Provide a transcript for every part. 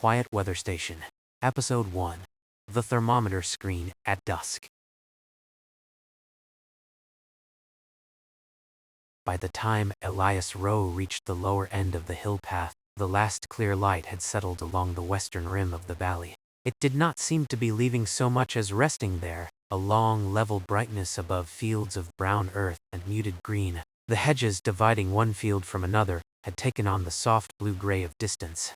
quiet weather station. Episode 1. The thermometer screen at dusk. By the time Elias Rowe reached the lower end of the hill path, the last clear light had settled along the western rim of the valley. It did not seem to be leaving so much as resting there, a long, level brightness above fields of brown earth and muted green. The hedges dividing one field from another had taken on the soft blue-gray of distance.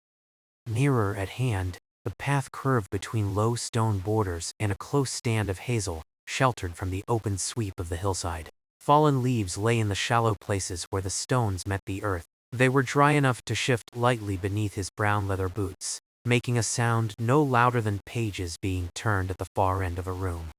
Nearer at hand, the path curved between low stone borders and a close stand of hazel, sheltered from the open sweep of the hillside. Fallen leaves lay in the shallow places where the stones met the earth. They were dry enough to shift lightly beneath his brown leather boots, making a sound no louder than pages being turned at the far end of a room.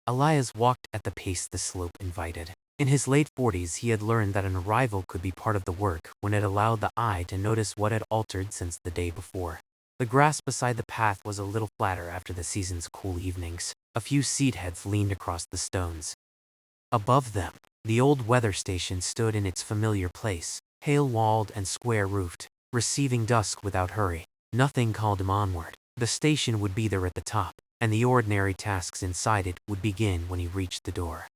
Elias walked at the pace the slope invited. In his late 40s, he had learned that an arrival could be part of the work when it allowed the eye to notice what had altered since the day before. The grass beside the path was a little flatter after the season's cool evenings. A few seed heads leaned across the stones. Above them, the old weather station stood in its familiar place, pale-walled and square-roofed, receiving dusk without hurry. Nothing called him onward. The station would be there at the top, and the ordinary tasks inside it would begin when he reached the door.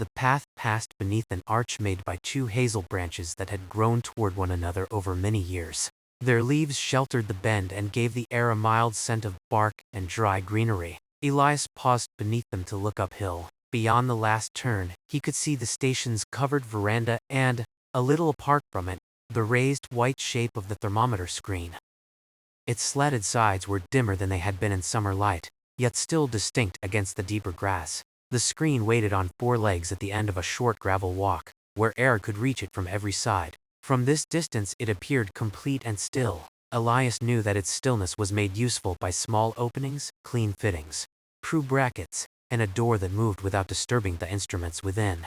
The path passed beneath an arch made by two hazel branches that had grown toward one another over many years. Their leaves sheltered the bend and gave the air a mild scent of bark and dry greenery. Elias paused beneath them to look uphill. Beyond the last turn, he could see the station's covered veranda and, a little apart from it, the raised white shape of the thermometer screen. Its slatted sides were dimmer than they had been in summer light, yet still distinct against the deeper grass. The screen waited on four legs at the end of a short gravel walk, where air could reach it from every side. From this distance it appeared complete and still. Elias knew that its stillness was made useful by small openings, clean fittings, true brackets, and a door that moved without disturbing the instruments within.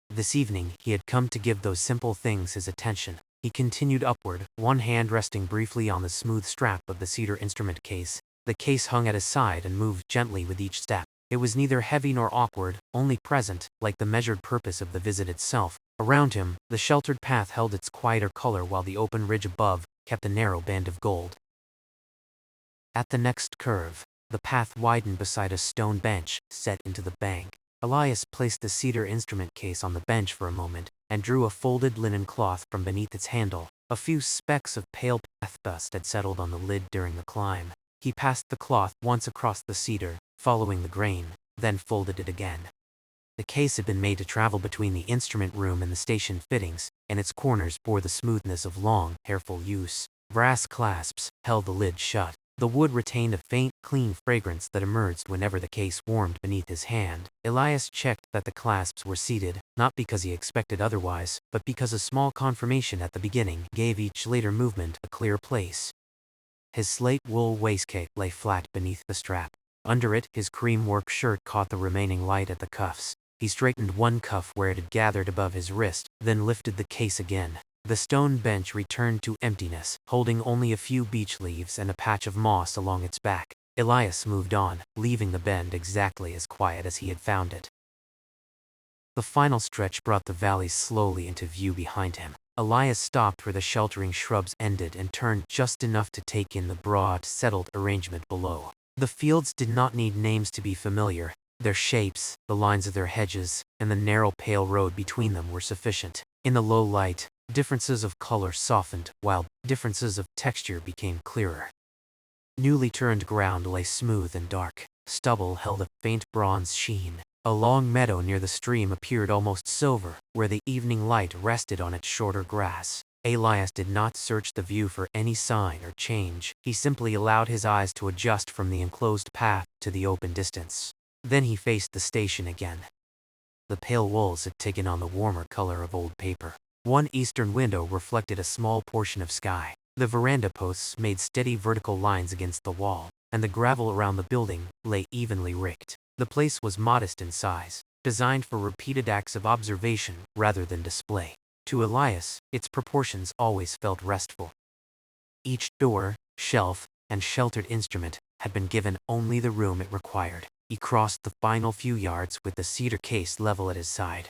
This evening he had come to give those simple things his attention. He continued upward, one hand resting briefly on the smooth strap of the cedar instrument case. The case hung at his side and moved gently with each step. It was neither heavy nor awkward, only present, like the measured purpose of the visit itself. Around him, the sheltered path held its quieter color while the open ridge above kept a narrow band of gold. At the next curve, the path widened beside a stone bench set into the bank. Elias placed the cedar instrument case on the bench for a moment and drew a folded linen cloth from beneath its handle. A few specks of pale path dust had settled on the lid during the climb. He passed the cloth once across the cedar, following the grain, then folded it again. The case had been made to travel between the instrument room and the station fittings, and its corners bore the smoothness of long, careful use. Brass clasps held the lid shut. The wood retained a faint, clean fragrance that emerged whenever the case warmed beneath his hand. Elias checked that the clasps were seated, not because he expected otherwise, but because a small confirmation at the beginning gave each later movement a clear place. His slate wool waistcoat lay flat beneath the strap. Under it, his cream work shirt caught the remaining light at the cuffs. He straightened one cuff where it had gathered above his wrist, then lifted the case again. The stone bench returned to emptiness, holding only a few beech leaves and a patch of moss along its back. Elias moved on, leaving the bend exactly as quiet as he had found it. The final stretch brought the valley slowly into view behind him. Elias stopped where the sheltering shrubs ended and turned just enough to take in the broad, settled arrangement below. The fields did not need names to be familiar. Their shapes, the lines of their hedges, and the narrow pale road between them were sufficient. In the low light, differences of color softened, while differences of texture became clearer. Newly turned ground lay smooth and dark. Stubble held a faint bronze sheen. A long meadow near the stream appeared almost silver, where the evening light rested on its shorter grass. Elias did not search the view for any sign or change. He simply allowed his eyes to adjust from the enclosed path to the open distance. Then he faced the station again. The pale walls had taken on the warmer color of old paper. One eastern window reflected a small portion of sky. The veranda posts made steady vertical lines against the wall, and the gravel around the building lay evenly ricked. The place was modest in size, designed for repeated acts of observation rather than display. To Elias, its proportions always felt restful. Each door, shelf, and sheltered instrument had been given only the room it required. He crossed the final few yards with the cedar case level at his side.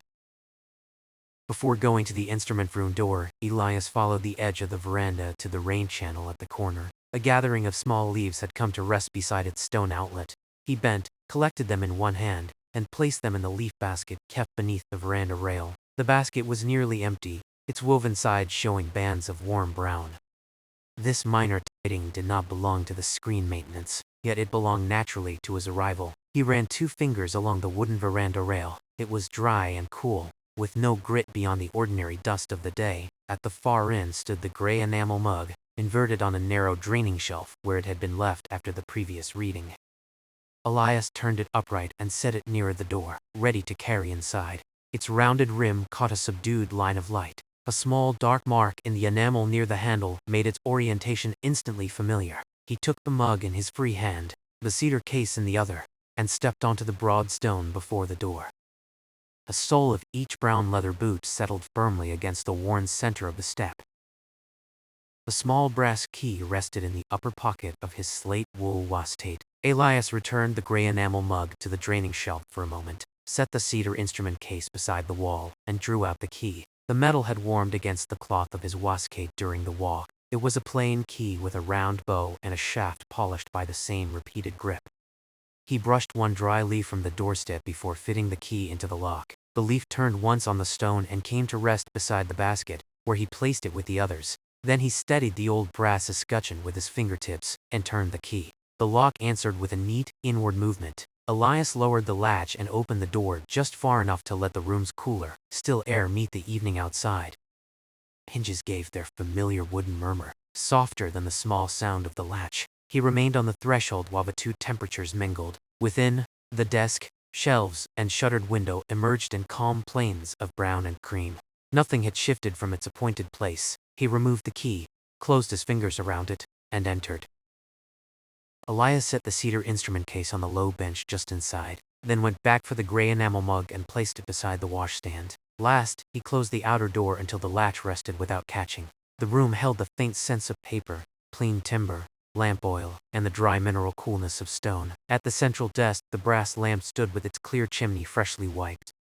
Before going to the instrument room door, Elias followed the edge of the veranda to the rain channel at the corner. A gathering of small leaves had come to rest beside its stone outlet. He bent, collected them in one hand, and placed them in the leaf basket kept beneath the veranda rail. The basket was nearly empty, its woven sides showing bands of warm brown. This minor tiding did not belong to the screen maintenance, yet it belonged naturally to his arrival. He ran 2 fingers along the wooden veranda rail. It was dry and cool, with no grit beyond the ordinary dust of the day. At the far end stood the gray enamel mug, inverted on a narrow draining shelf where it had been left after the previous reading. Elias turned it upright and set it nearer the door, ready to carry inside. Its rounded rim caught a subdued line of light. A small dark mark in the enamel near the handle made its orientation instantly familiar. He took the mug in his free hand, the cedar case in the other, and stepped onto the broad stone before the door. The sole of each brown leather boot settled firmly against the worn center of the step. The small brass key rested in the upper pocket of his slate wool waistcoat. Elias returned the gray enamel mug to the draining shelf for a moment, set the cedar instrument case beside the wall, and drew out the key. The metal had warmed against the cloth of his waistcoat during the walk. It was a plain key with a round bow and a shaft polished by the same repeated grip. He brushed one dry leaf from the doorstep before fitting the key into the lock. The leaf turned once on the stone and came to rest beside the basket, where he placed it with the others. Then he steadied the old brass escutcheon with his fingertips and turned the key. The lock answered with a neat, inward movement. Elias lowered the latch and opened the door just far enough to let the room's cooler, still air meet the evening outside. Hinges gave their familiar wooden murmur, softer than the small sound of the latch. He remained on the threshold while the 2 temperatures mingled. Within, the desk, shelves, and shuttered window emerged in calm planes of brown and cream. Nothing had shifted from its appointed place. He removed the key, closed his fingers around it, and entered. Elias set the cedar instrument case on the low bench just inside, then went back for the gray enamel mug and placed it beside the washstand. Last, he closed the outer door until the latch rested without catching. The room held the faint sense of paper, clean timber, lamp oil, and the dry mineral coolness of stone. At the central desk, the brass lamp stood with its clear chimney freshly wiped.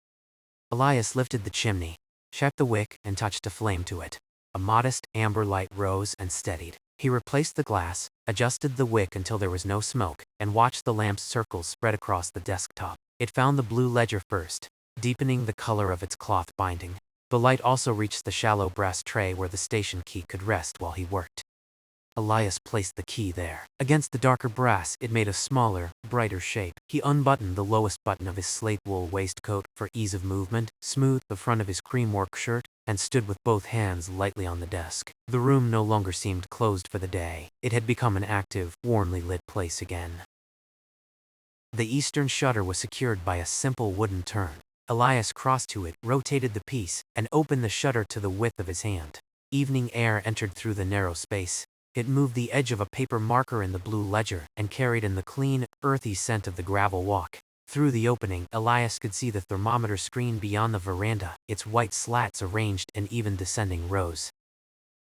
Elias lifted the chimney, checked the wick, and touched a flame to it. A modest amber light rose and steadied. He replaced the glass, adjusted the wick until there was no smoke, and watched the lamp's circles spread across the desktop. It found the blue ledger first, deepening the color of its cloth binding. The light also reached the shallow brass tray where the station key could rest while he worked. Elias placed the key there. Against the darker brass, it made a smaller, brighter shape. He unbuttoned the lowest button of his slate wool waistcoat for ease of movement, smoothed the front of his cream work shirt, and stood with both hands lightly on the desk. The room no longer seemed closed for the day. It had become an active, warmly lit place again. The eastern shutter was secured by a simple wooden turn. Elias crossed to it, rotated the piece, and opened the shutter to the width of his hand. Evening air entered through the narrow space. It moved the edge of a paper marker in the blue ledger and carried in the clean, earthy scent of the gravel walk. Through the opening, Elias could see the thermometer screen beyond the veranda, its white slats arranged in even descending rows.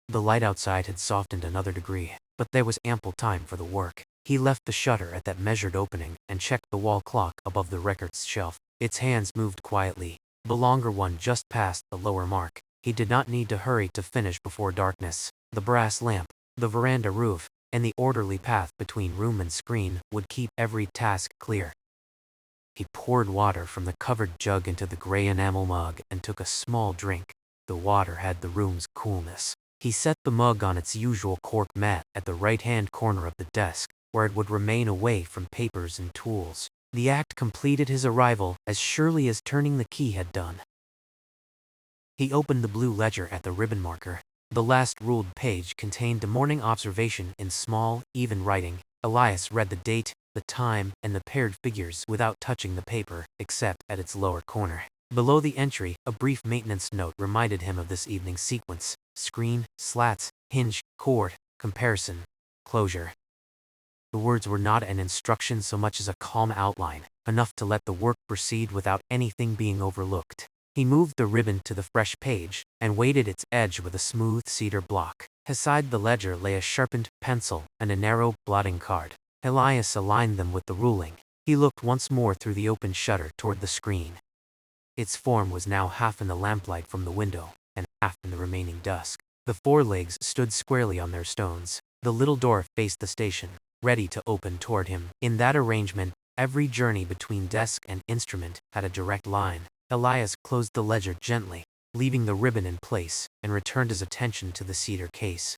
The light outside had softened another degree, but there was ample time for the work. He left the shutter at that measured opening and checked the wall clock above the records shelf. Its hands moved quietly, the longer one just past the lower mark. He did not need to hurry to finish before darkness. The brass lamp, the veranda roof, and the orderly path between room and screen would keep every task clear. He poured water from the covered jug into the gray enamel mug and took a small drink. The water had the room's coolness. He set the mug on its usual cork mat at the right-hand corner of the desk, where it would remain away from papers and tools. The act completed his arrival as surely as turning the key had done. He opened the blue ledger at the ribbon marker. The last ruled page contained the morning observation in small, even writing. Elias read the date, the time, and the paired figures without touching the paper, except at its lower corner. Below the entry, a brief maintenance note reminded him of this evening's sequence: screen, slats, hinge, cord, comparison, closure. The words were not an instruction so much as a calm outline, enough to let the work proceed without anything being overlooked. He moved the ribbon to the fresh page and weighted its edge with a smooth cedar block. Beside the ledger lay a sharpened pencil and a narrow blotting card. Elias aligned them with the ruling. He looked once more through the open shutter toward the screen. Its form was now half in the lamplight from the window, and half in the remaining dusk. The four legs stood squarely on their stones. The little door faced the station, ready to open toward him. In that arrangement, every journey between desk and instrument had a direct line. Elias closed the ledger gently, leaving the ribbon in place, and returned his attention to the cedar case.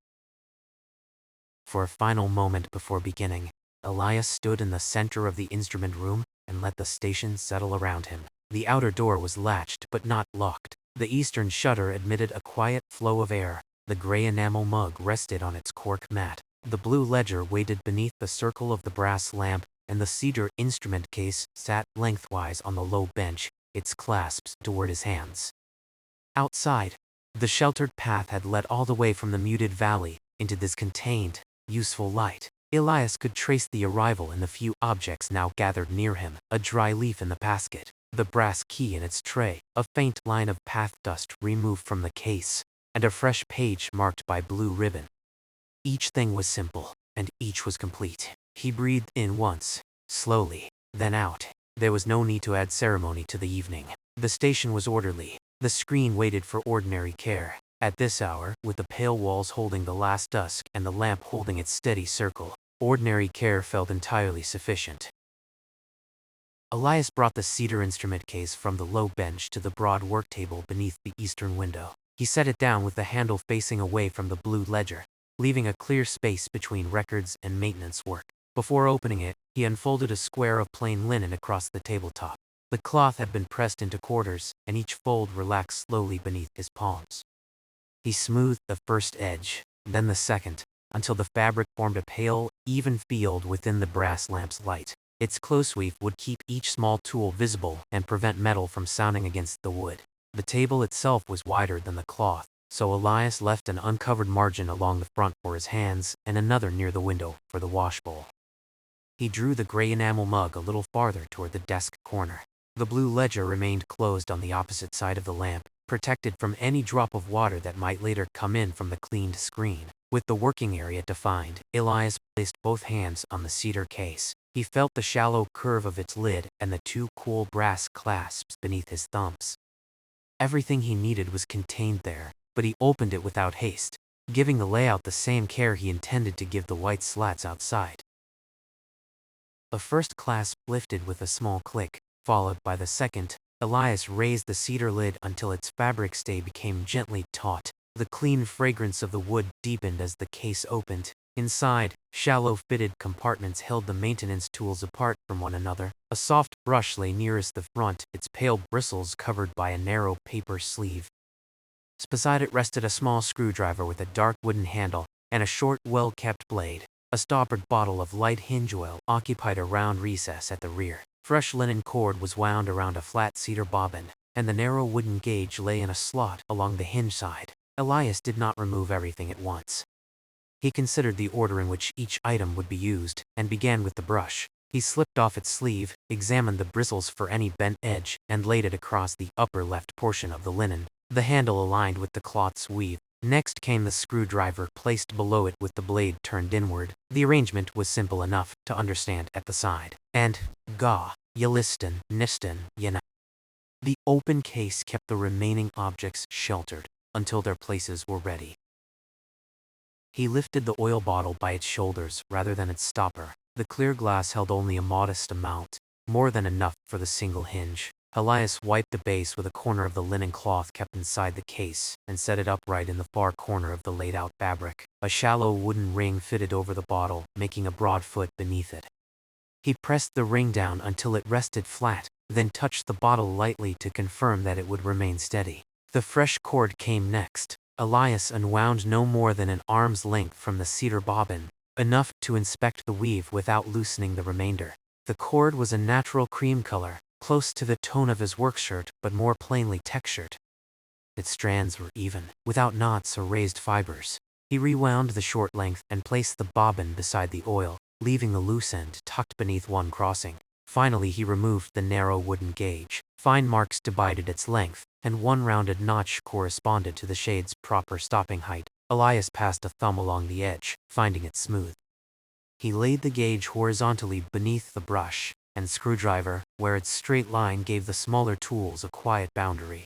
For a final moment before beginning, Elias stood in the center of the instrument room and let the station settle around him. The outer door was latched but not locked. The eastern shutter admitted a quiet flow of air. The gray enamel mug rested on its cork mat. The blue ledger waited beneath the circle of the brass lamp, and the cedar instrument case sat lengthwise on the low bench, its clasps toward his hands. Outside, the sheltered path had led all the way from the muted valley into this contained, useful light. Elias could trace the arrival in the few objects now gathered near him: a dry leaf in the basket, the brass key in its tray, a faint line of path dust removed from the case, and a fresh page marked by blue ribbon. Each thing was simple, and each was complete. He breathed in once, slowly, then out. There was no need to add ceremony to the evening. The station was orderly. The screen waited for ordinary care. At this hour, with the pale walls holding the last dusk and the lamp holding its steady circle, ordinary care felt entirely sufficient. Elias brought the cedar instrument case from the low bench to the broad work table beneath the eastern window. He set it down with the handle facing away from the blue ledger, leaving a clear space between records and maintenance work. Before opening it, he unfolded a square of plain linen across the tabletop. The cloth had been pressed into quarters, and each fold relaxed slowly beneath his palms. He smoothed the first edge, then the second, until the fabric formed a pale, even field within the brass lamp's light. Its close weave would keep each small tool visible and prevent metal from sounding against the wood. The table itself was wider than the cloth, so Elias left an uncovered margin along the front for his hands and another near the window for the washbowl. He drew the gray enamel mug a little farther toward the desk corner. The blue ledger remained closed on the opposite side of the lamp, protected from any drop of water that might later come in from the cleaned screen. With the working area defined, Elias placed both hands on the cedar case. He felt the shallow curve of its lid and the two cool brass clasps beneath his thumbs. Everything he needed was contained there, but he opened it without haste, giving the layout the same care he intended to give the white slats outside. The first clasp lifted with a small click, followed by the second. Elias raised the cedar lid until its fabric stay became gently taut. The clean fragrance of the wood deepened as the case opened. Inside, shallow fitted compartments held the maintenance tools apart from one another. A soft brush lay nearest the front, its pale bristles covered by a narrow paper sleeve. Beside it rested a small screwdriver with a dark wooden handle and a short, well-kept blade. A stoppered bottle of light hinge oil occupied a round recess at the rear. Fresh linen cord was wound around a flat cedar bobbin, and the narrow wooden gauge lay in a slot along the hinge side. Elias did not remove everything at once. He considered the order in which each item would be used, and began with the brush. He slipped off its sleeve, examined the bristles for any bent edge, and laid it across the upper left portion of the linen. The handle aligned with the cloth's weave. Next came the screwdriver placed below it with the blade turned inward. The arrangement was simple enough to understand at the side. And, Yliston, Niston, Yana. The open case kept the remaining objects sheltered until their places were ready. He lifted the oil bottle by its shoulders rather than its stopper. The clear glass held only a modest amount, more than enough for the single hinge. Elias wiped the base with a corner of the linen cloth kept inside the case and set it upright in the far corner of the laid-out fabric. A shallow wooden ring fitted over the bottle, making a broad foot beneath it. He pressed the ring down until it rested flat, then touched the bottle lightly to confirm that it would remain steady. The fresh cord came next. Elias unwound no more than an arm's length from the cedar bobbin, enough to inspect the weave without loosening the remainder. The cord was a natural cream color, close to the tone of his workshirt but more plainly textured. Its strands were even, without knots or raised fibers. He rewound the short length and placed the bobbin beside the oil, leaving the loose end tucked beneath one crossing. Finally he removed the narrow wooden gauge. Fine marks divided its length, and one rounded notch corresponded to the shade's proper stopping height. Elias passed a thumb along the edge, finding it smooth. He laid the gauge horizontally beneath the brush, and screwdriver, where its straight line gave the smaller tools a quiet boundary.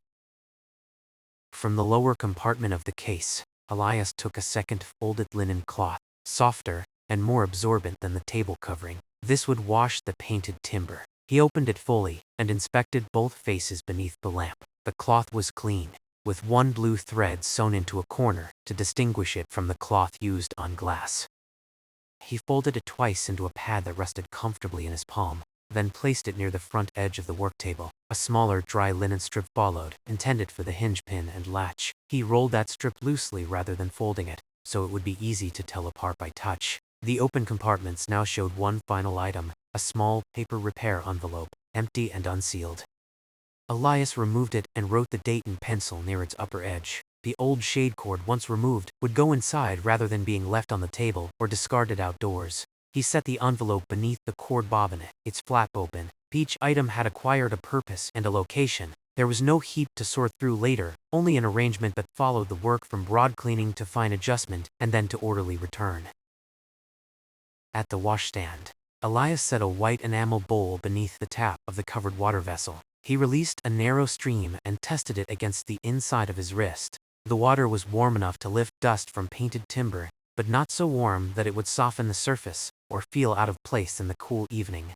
From the lower compartment of the case, Elias took a second folded linen cloth, softer and more absorbent than the table covering. This would wash the painted timber. He opened it fully and inspected both faces beneath the lamp. The cloth was clean, with one blue thread sewn into a corner to distinguish it from the cloth used on glass. He folded it twice into a pad that rested comfortably in his palm, then placed it near the front edge of the work table. A smaller dry linen strip followed, intended for the hinge pin and latch. He rolled that strip loosely rather than folding it, so it would be easy to tell apart by touch. The open compartments now showed one final item, a small paper repair envelope, empty and unsealed. Elias removed it and wrote the date in pencil near its upper edge. The old shade cord, once removed, would go inside rather than being left on the table or discarded outdoors. He set the envelope beneath the cord bobbin, its flap open. Each item had acquired a purpose and a location. There was no heap to sort through later, only an arrangement that followed the work from broad cleaning to fine adjustment and then to orderly return. At the washstand, Elias set a white enamel bowl beneath the tap of the covered water vessel. He released a narrow stream and tested it against the inside of his wrist. The water was warm enough to lift dust from painted timber, but not so warm that it would soften the surface or feel out of place in the cool evening.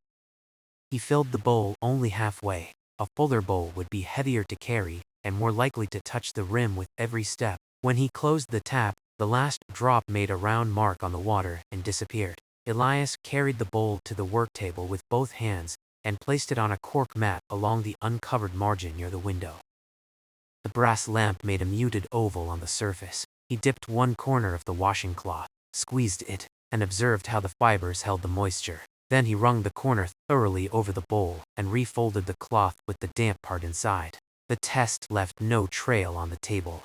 He filled the bowl only halfway. A fuller bowl would be heavier to carry and more likely to touch the rim with every step. When he closed the tap, the last drop made a round mark on the water and disappeared. Elias carried the bowl to the work table with both hands and placed it on a cork mat along the uncovered margin near the window. The brass lamp made a muted oval on the surface. He dipped one corner of the washing cloth, squeezed it, and observed how the fibers held the moisture. Then he wrung the corner thoroughly over the bowl and refolded the cloth with the damp part inside. The test left no trail on the table.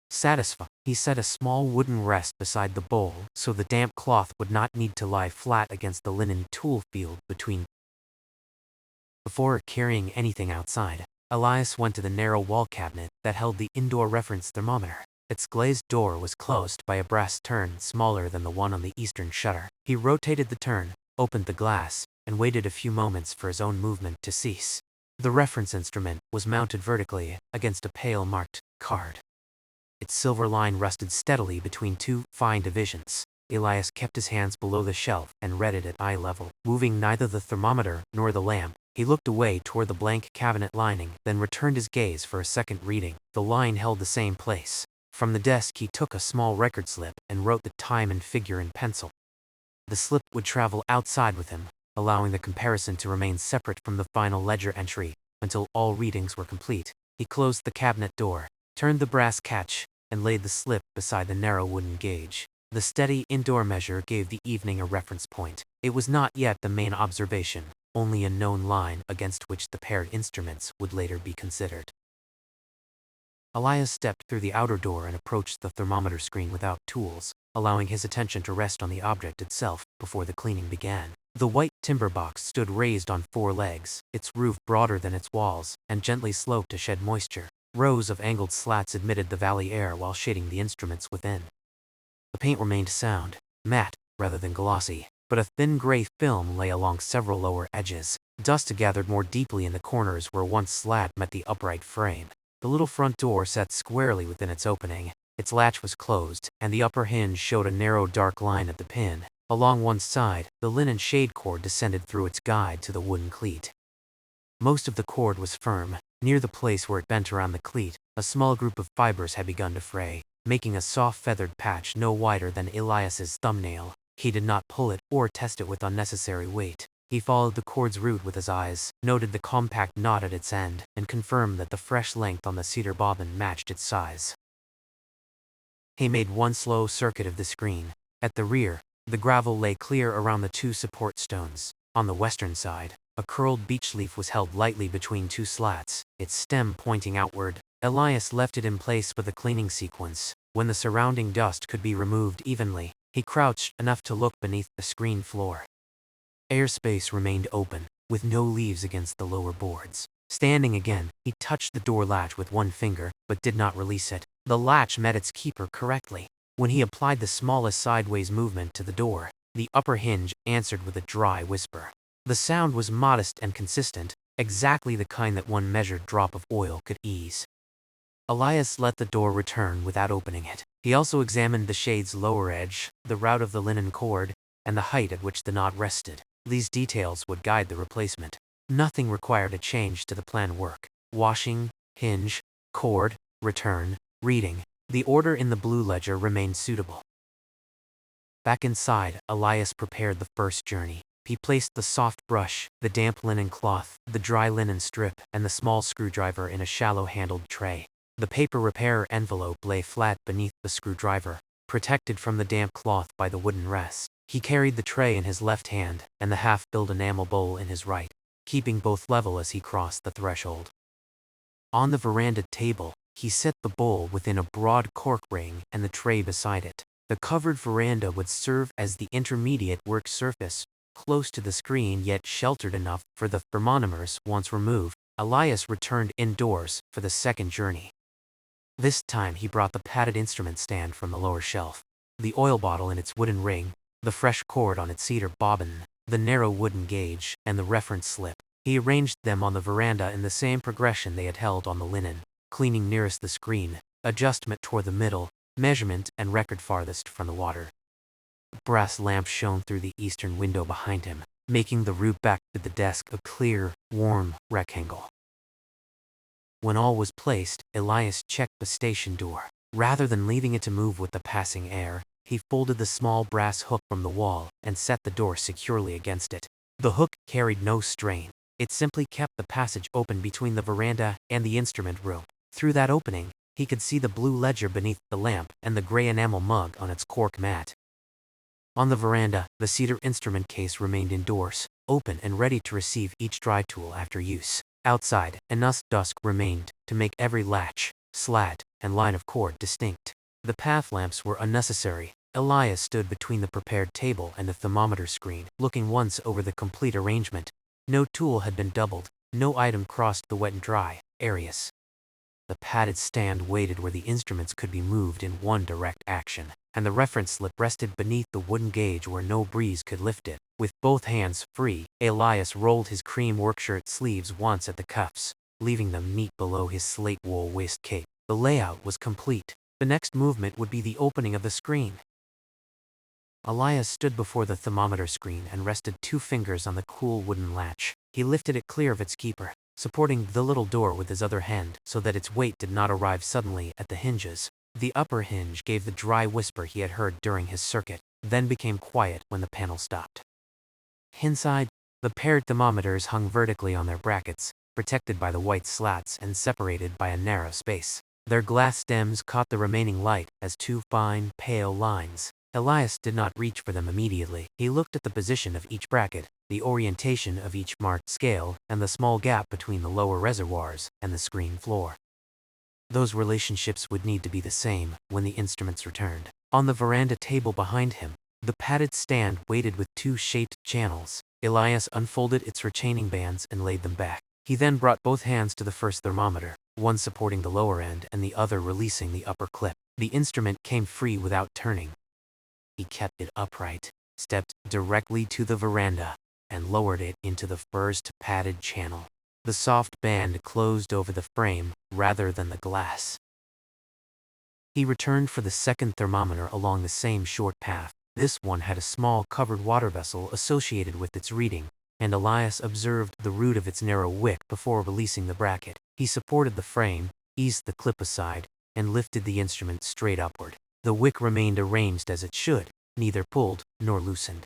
Satisfied, he set a small wooden rest beside the bowl so the damp cloth would not need to lie flat against the linen tool field between. Before carrying anything outside, Elias went to the narrow wall cabinet that held the indoor reference thermometer. Its glazed door was closed by a brass turn smaller than the one on the eastern shutter. He rotated the turn, opened the glass, and waited a few moments for his own movement to cease. The reference instrument was mounted vertically against a pale marked card. Its silver line rested steadily between two fine divisions. Elias kept his hands below the shelf and read it at eye level. Moving neither the thermometer nor the lamp, he looked away toward the blank cabinet lining, then returned his gaze for a second reading. The line held the same place. From the desk he took a small record slip and wrote the time and figure in pencil. The slip would travel outside with him, allowing the comparison to remain separate from the final ledger entry until all readings were complete. He closed the cabinet door, turned the brass catch, and laid the slip beside the narrow wooden gauge. The steady indoor measure gave the evening a reference point. It was not yet the main observation, only a known line against which the paired instruments would later be considered. Elias stepped through the outer door and approached the thermometer screen without tools, allowing his attention to rest on the object itself before the cleaning began. The white timber box stood raised on four legs, its roof broader than its walls, and gently sloped to shed moisture. Rows of angled slats admitted the valley air while shading the instruments within. The paint remained sound, matte rather than glossy, but a thin gray film lay along several lower edges. Dust gathered more deeply in the corners where one slat met the upright frame. The little front door sat squarely within its opening. Its latch was closed, and the upper hinge showed a narrow dark line at the pin. Along one side, the linen shade cord descended through its guide to the wooden cleat. Most of the cord was firm. Near the place where it bent around the cleat, a small group of fibers had begun to fray, making a soft feathered patch no wider than Elias's thumbnail. He did not pull it or test it with unnecessary weight. He followed the cord's route with his eyes, noted the compact knot at its end, and confirmed that the fresh length on the cedar bobbin matched its size. He made one slow circuit of the screen. At the rear, the gravel lay clear around the two support stones. On the western side, a curled beech leaf was held lightly between two slats, its stem pointing outward. Elias left it in place for the cleaning sequence. When the surrounding dust could be removed evenly, he crouched enough to look beneath the screen floor. Airspace remained open, with no leaves against the lower boards. Standing again, he touched the door latch with one finger, but did not release it. The latch met its keeper correctly. When he applied the smallest sideways movement to the door, the upper hinge answered with a dry whisper. The sound was modest and consistent, exactly the kind that one measured drop of oil could ease. Elias let the door return without opening it. He also examined the shade's lower edge, the route of the linen cord, and the height at which the knot rested. These details would guide the replacement. Nothing required a change to the plan work. Washing, hinge, cord, return, reading. The order in the blue ledger remained suitable. Back inside, Elias prepared the first journey. He placed the soft brush, the damp linen cloth, the dry linen strip, and the small screwdriver in a shallow-handled tray. The paper repairer envelope lay flat beneath the screwdriver, protected from the damp cloth by the wooden rest. He carried the tray in his left hand and the half-filled enamel bowl in his right, keeping both level as he crossed the threshold. On the veranda table, he set the bowl within a broad cork ring and the tray beside it. The covered veranda would serve as the intermediate work surface, close to the screen yet sheltered enough for the thermometers. Once removed, Elias returned indoors for the second journey. This time he brought the padded instrument stand from the lower shelf, the oil bottle in its wooden ring, the fresh cord on its cedar bobbin, the narrow wooden gauge, and the reference slip. He arranged them on the veranda in the same progression they had held on the linen, cleaning nearest the screen, adjustment toward the middle, measurement and record farthest from the water. A brass lamp shone through the eastern window behind him, making the route back to the desk a clear, warm rectangle. When all was placed, Elias checked the station door. Rather than leaving it to move with the passing air, he folded the small brass hook from the wall and set the door securely against it. The hook carried no strain. It simply kept the passage open between the veranda and the instrument room. Through that opening, he could see the blue ledger beneath the lamp and the gray enamel mug on its cork mat. On the veranda, the cedar instrument case remained indoors, open and ready to receive each dry tool after use. Outside, enough dusk remained to make every latch, slat, and line of cord distinct. The path lamps were unnecessary. Elias stood between the prepared table and the thermometer screen, looking once over the complete arrangement. No tool had been doubled, no item crossed the wet and dry areas. The padded stand waited where the instruments could be moved in one direct action, and the reference slip rested beneath the wooden gauge where no breeze could lift it. With both hands free, Elias rolled his cream workshirt sleeves once at the cuffs, leaving them neat below his slate wool waist cape. The layout was complete. The next movement would be the opening of the screen. Elias stood before the thermometer screen and rested 2 fingers on the cool wooden latch. He lifted it clear of its keeper, supporting the little door with his other hand so that its weight did not arrive suddenly at the hinges. The upper hinge gave the dry whisper he had heard during his circuit, then became quiet when the panel stopped. Inside, the paired thermometers hung vertically on their brackets, protected by the white slats and separated by a narrow space. Their glass stems caught the remaining light as 2 fine, pale lines. Elias did not reach for them immediately. He looked at the position of each bracket, the orientation of each marked scale, and the small gap between the lower reservoirs and the screen floor. Those relationships would need to be the same when the instruments returned. On the veranda table behind him, the padded stand waited with 2 shaped channels. Elias unfolded its retaining bands and laid them back. He then brought both hands to the first thermometer, one supporting the lower end and the other releasing the upper clip. The instrument came free without turning. He kept it upright, stepped directly to the veranda, and lowered it into the first padded channel. The soft band closed over the frame rather than the glass. He returned for the second thermometer along the same short path. This one had a small covered water vessel associated with its reading, and Elias observed the root of its narrow wick before releasing the bracket. He supported the frame, eased the clip aside, and lifted the instrument straight upward. The wick remained arranged as it should, neither pulled nor loosened.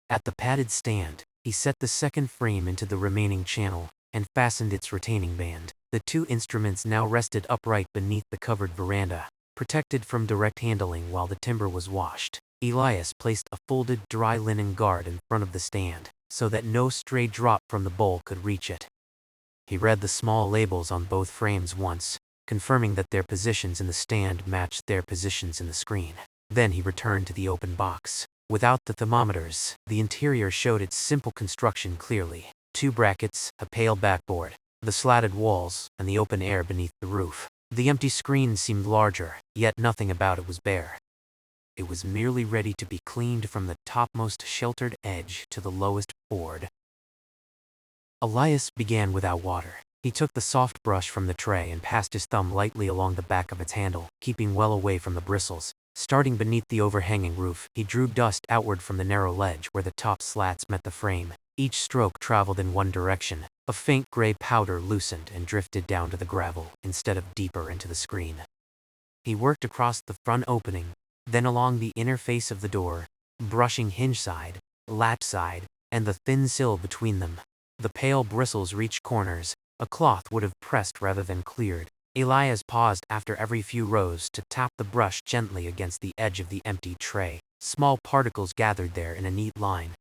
At the padded stand, he set the second frame into the remaining channel and fastened its retaining band. The 2 instruments now rested upright beneath the covered veranda, protected from direct handling while the timber was washed. Elias placed a folded dry linen guard in front of the stand, so that no stray drop from the bowl could reach it. He read the small labels on both frames once, confirming that their positions in the stand matched their positions in the screen. Then he returned to the open box. Without the thermometers, the interior showed its simple construction clearly. 2 brackets, a pale backboard, the slatted walls, and the open air beneath the roof. The empty screen seemed larger, yet nothing about it was bare. It was merely ready to be cleaned from the topmost sheltered edge to the lowest board. Elias began without water. He took the soft brush from the tray and passed his thumb lightly along the back of its handle, keeping well away from the bristles. Starting beneath the overhanging roof, he drew dust outward from the narrow ledge where the top slats met the frame. Each stroke traveled in one direction. A faint gray powder loosened and drifted down to the gravel instead of deeper into the screen. He worked across the front opening, then along the inner face of the door, brushing hinge side, latch side, and the thin sill between them. The pale bristles reached corners. A cloth would have pressed rather than cleared. Elias paused after every few rows to tap the brush gently against the edge of the empty tray. Small particles gathered there in a neat line.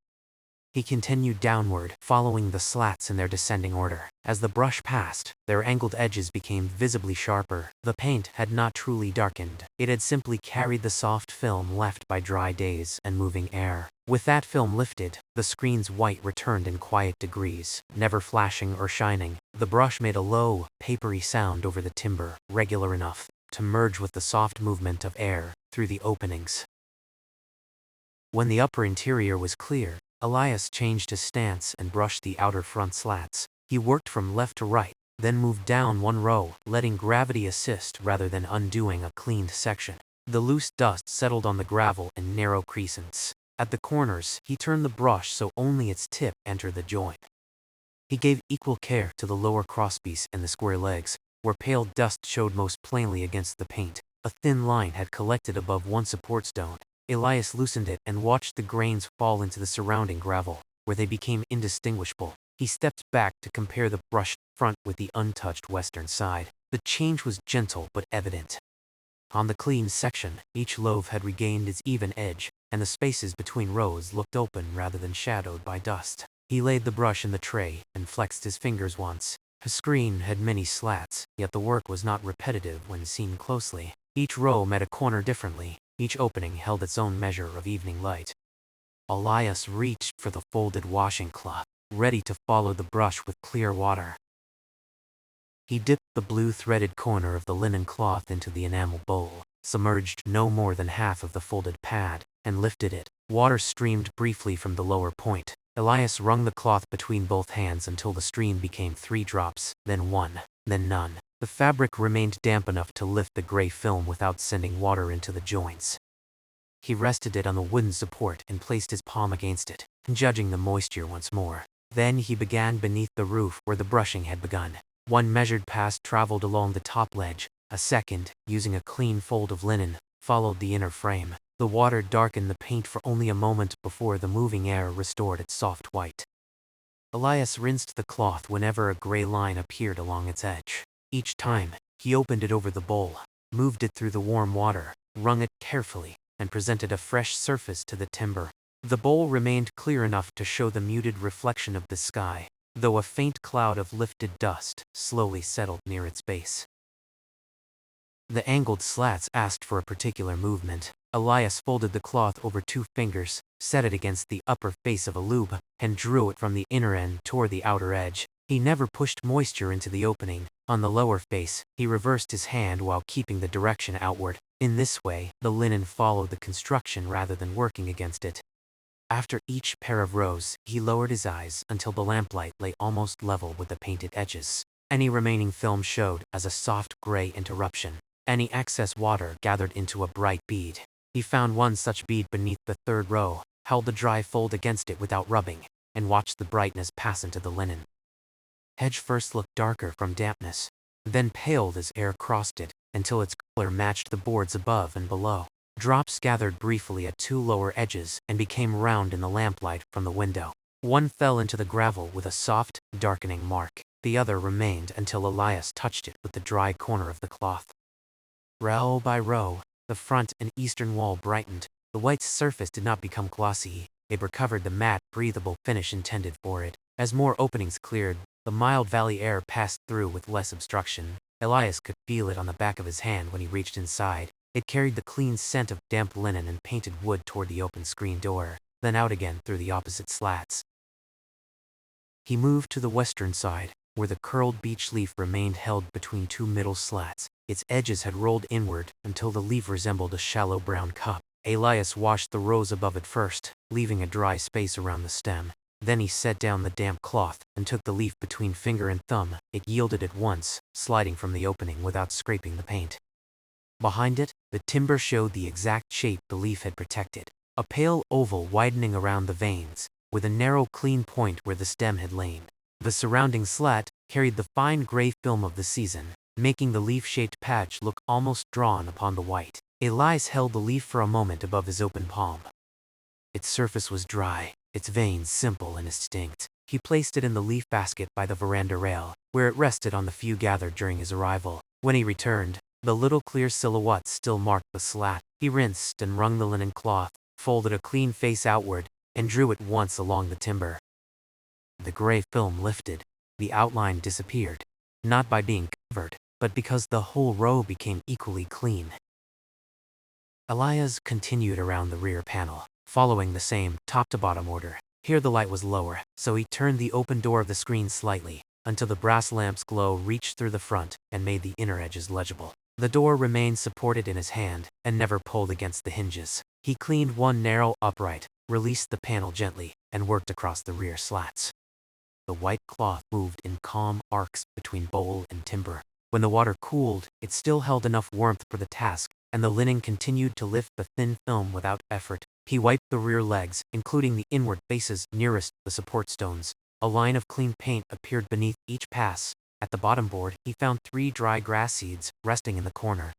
He continued downward, following the slats in their descending order. As the brush passed, their angled edges became visibly sharper. The paint had not truly darkened. It had simply carried the soft film left by dry days and moving air. With that film lifted, the screen's white returned in quiet degrees, never flashing or shining. The brush made a low, papery sound over the timber, regular enough to merge with the soft movement of air through the openings. When the upper interior was clear, Elias changed his stance and brushed the outer front slats. He worked from left to right, then moved down one row, letting gravity assist rather than undoing a cleaned section. The loose dust settled on the gravel in narrow crescents. At the corners, he turned the brush so only its tip entered the joint. He gave equal care to the lower crosspiece and the square legs, where pale dust showed most plainly against the paint. A thin line had collected above one support stone. Elias loosened it and watched the grains fall into the surrounding gravel, where they became indistinguishable. He stepped back to compare the brushed front with the untouched western side. The change was gentle but evident. On the clean section, each loaf had regained its even edge, and the spaces between rows looked open rather than shadowed by dust. He laid the brush in the tray and flexed his fingers once. His screen had many slats, yet the work was not repetitive when seen closely. Each row met a corner differently. Each opening held its own measure of evening light. Elias reached for the folded washing cloth, ready to follow the brush with clear water. He dipped the blue threaded corner of the linen cloth into the enamel bowl, submerged no more than half of the folded pad, and lifted it. Water streamed briefly from the lower point. Elias wrung the cloth between both hands until the stream became 3 drops, then 1, then none. The fabric remained damp enough to lift the gray film without sending water into the joints. He rested it on the wooden support and placed his palm against it, judging the moisture once more. Then he began beneath the roof where the brushing had begun. One measured pass traveled along the top ledge. A second, using a clean fold of linen, followed the inner frame. The water darkened the paint for only a moment before the moving air restored its soft white. Elias rinsed the cloth whenever a gray line appeared along its edge. Each time, he opened it over the bowl, moved it through the warm water, wrung it carefully, and presented a fresh surface to the timber. The bowl remained clear enough to show the muted reflection of the sky, though a faint cloud of lifted dust slowly settled near its base. The angled slats asked for a particular movement. Elias folded the cloth over 2 fingers, set it against the upper face of a loop, and drew it from the inner end toward the outer edge. He never pushed moisture into the opening. On the lower face, he reversed his hand while keeping the direction outward. In this way, the linen followed the construction rather than working against it. After each pair of rows, he lowered his eyes until the lamplight lay almost level with the painted edges. Any remaining film showed as a soft gray interruption. Any excess water gathered into a bright bead. He found one such bead beneath the 3rd row, held the dry fold against it without rubbing, and watched the brightness pass into the linen. Edge first looked darker from dampness, then paled as air crossed it, until its color matched the boards above and below. Drops gathered briefly at 2 lower edges and became round in the lamplight from the window. One fell into the gravel with a soft, darkening mark. The other remained until Elias touched it with the dry corner of the cloth. Row by row, the front and eastern wall brightened. The white surface did not become glossy. It recovered the matte, breathable finish intended for it. As more openings cleared, the mild valley air passed through with less obstruction. Elias could feel it on the back of his hand when he reached inside. It carried the clean scent of damp linen and painted wood toward the open screen door, then out again through the opposite slats. He moved to the western side, where the curled beech leaf remained held between 2 middle slats. Its edges had rolled inward until the leaf resembled a shallow brown cup. Elias washed the rows above it first, leaving a dry space around the stem. Then he set down the damp cloth and took the leaf between finger and thumb. It yielded at once, sliding from the opening without scraping the paint. Behind it, the timber showed the exact shape the leaf had protected. A pale oval widening around the veins, with a narrow clean point where the stem had lain. The surrounding slat carried the fine gray film of the season, making the leaf-shaped patch look almost drawn upon the white. Elias held the leaf for a moment above his open palm. Its surface was dry, its veins simple and distinct. He placed it in the leaf basket by the veranda rail, where it rested on the few gathered during his arrival. When he returned, the little clear silhouette still marked the slat. He rinsed and wrung the linen cloth, folded a clean face outward, and drew it once along the timber. The gray film lifted. The outline disappeared, not by being covered, but because the whole row became equally clean. Elias continued around the rear panel, following the same top-to-bottom order. Here the light was lower, so he turned the open door of the screen slightly, until the brass lamp's glow reached through the front and made the inner edges legible. The door remained supported in his hand and never pulled against the hinges. He cleaned one narrow upright, released the panel gently, and worked across the rear slats. The white cloth moved in calm arcs between bowl and timber. When the water cooled, it still held enough warmth for the task, and the linen continued to lift the thin film without effort. He wiped the rear legs, including the inward faces nearest the support stones. A line of clean paint appeared beneath each pass. At the bottom board, he found 3 dry grass seeds resting in the corner.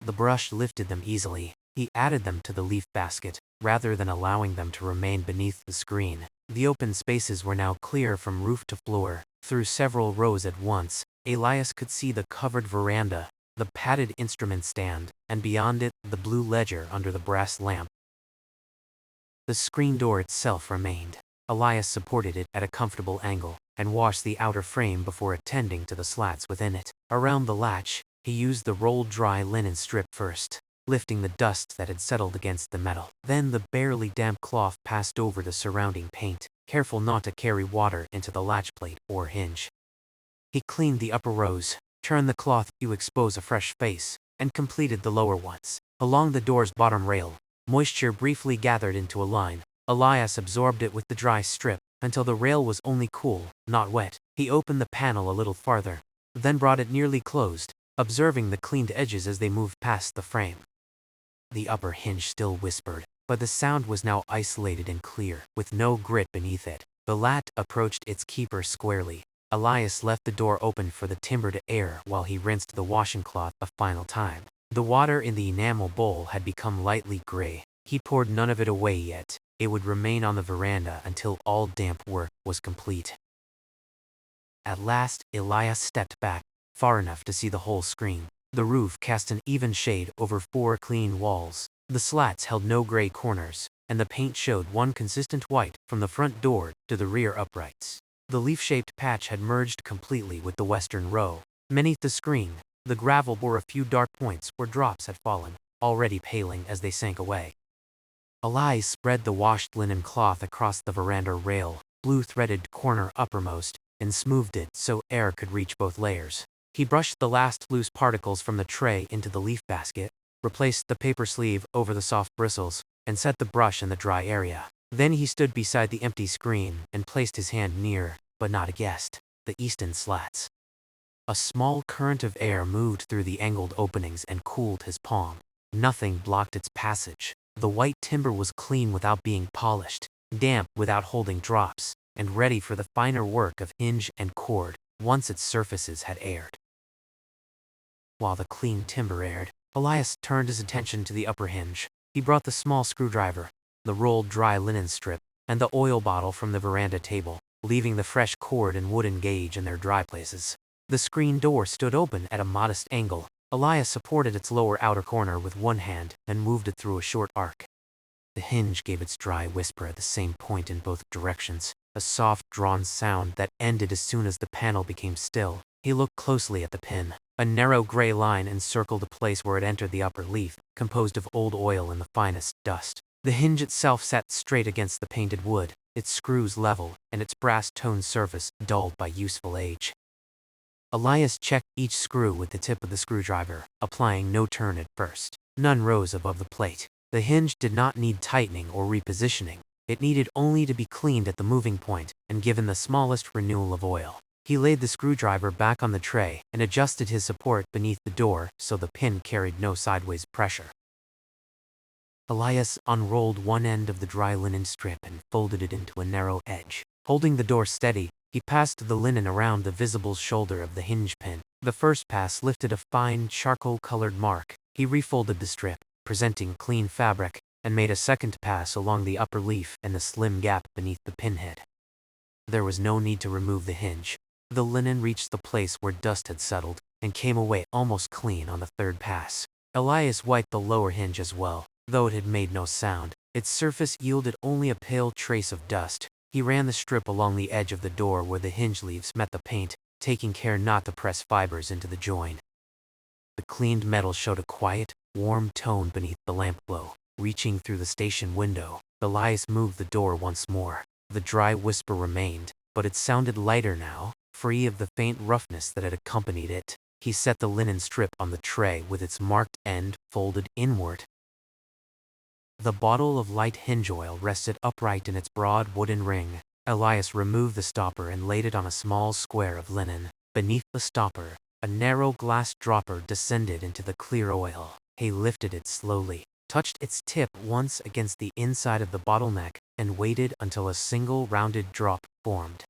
The brush lifted them easily. He added them to the leaf basket, rather than allowing them to remain beneath the screen. The open spaces were now clear from roof to floor. Through several rows at once, Elias could see the covered veranda, the padded instrument stand, and beyond it, the blue ledger under the brass lamp. The screen door itself remained. Elias supported it at a comfortable angle and washed the outer frame before attending to the slats within it. Around the latch, he used the rolled dry linen strip first, lifting the dust that had settled against the metal. Then the barely damp cloth passed over the surrounding paint, careful not to carry water into the latch plate or hinge. He cleaned the upper rows, turned the cloth to expose a fresh face, and completed the lower ones. Along the door's bottom rail, moisture briefly gathered into a line. Elias absorbed it with the dry strip until the rail was only cool, not wet. He opened the panel a little farther, then brought it nearly closed, observing the cleaned edges as they moved past the frame. The upper hinge still whispered, but the sound was now isolated and clear, with no grit beneath it. The lat approached its keeper squarely. Elias left the door open for the timber to air while he rinsed the washing cloth a final time. The water in the enamel bowl had become lightly gray. He poured none of it away yet. It would remain on the veranda until all damp work was complete. At last, Elias stepped back, far enough to see the whole screen. The roof cast an even shade over 4 clean walls. The slats held no gray corners, and the paint showed one consistent white from the front door to the rear uprights. The leaf-shaped patch had merged completely with the western row. Beneath the screen, the gravel bore a few dark points where drops had fallen, already paling as they sank away. Elias spread the washed linen cloth across the veranda rail, blue-threaded corner uppermost, and smoothed it so air could reach both layers. He brushed the last loose particles from the tray into the leaf basket, replaced the paper sleeve over the soft bristles, and set the brush in the dry area. Then he stood beside the empty screen and placed his hand near, but not against, the eastern slats. A small current of air moved through the angled openings and cooled his palm. Nothing blocked its passage. The white timber was clean without being polished, damp without holding drops, and ready for the finer work of hinge and cord once its surfaces had aired. While the clean timber aired, Elias turned his attention to the upper hinge. He brought the small screwdriver, the rolled dry linen strip, and the oil bottle from the veranda table, leaving the fresh cord and wooden gauge in their dry places. The screen door stood open at a modest angle. Elias supported its lower outer corner with one hand and moved it through a short arc. The hinge gave its dry whisper at the same point in both directions, a soft, drawn sound that ended as soon as the panel became still. He looked closely at the pin. A narrow gray line encircled the place where it entered the upper leaf, composed of old oil and the finest dust. The hinge itself sat straight against the painted wood, its screws level, and its brass-toned surface dulled by useful age. Elias checked each screw with the tip of the screwdriver, applying no turn at first. None rose above the plate. The hinge did not need tightening or repositioning. It needed only to be cleaned at the moving point and given the smallest renewal of oil. He laid the screwdriver back on the tray and adjusted his support beneath the door so the pin carried no sideways pressure. Elias unrolled one end of the dry linen strip and folded it into a narrow edge. Holding the door steady, he passed the linen around the visible shoulder of the hinge pin. The first pass lifted a fine charcoal-colored mark. He refolded the strip, presenting clean fabric, and made a second pass along the upper leaf and the slim gap beneath the pinhead. There was no need to remove the hinge. The linen reached the place where dust had settled and came away almost clean on the third pass. Elias wiped the lower hinge as well. Though it had made no sound, its surface yielded only a pale trace of dust. He ran the strip along the edge of the door where the hinge leaves met the paint, taking care not to press fibers into the join. The cleaned metal showed a quiet, warm tone beneath the lamp glow. Reaching through the station window, Elias moved the door once more. The dry whisper remained, but it sounded lighter now, free of the faint roughness that had accompanied it. He set the linen strip on the tray with its marked end folded inward. The bottle of light hinge oil rested upright in its broad wooden ring. Elias removed the stopper and laid it on a small square of linen. Beneath the stopper, a narrow glass dropper descended into the clear oil. He lifted it slowly, touched its tip once against the inside of the bottleneck, and waited until a single rounded drop formed.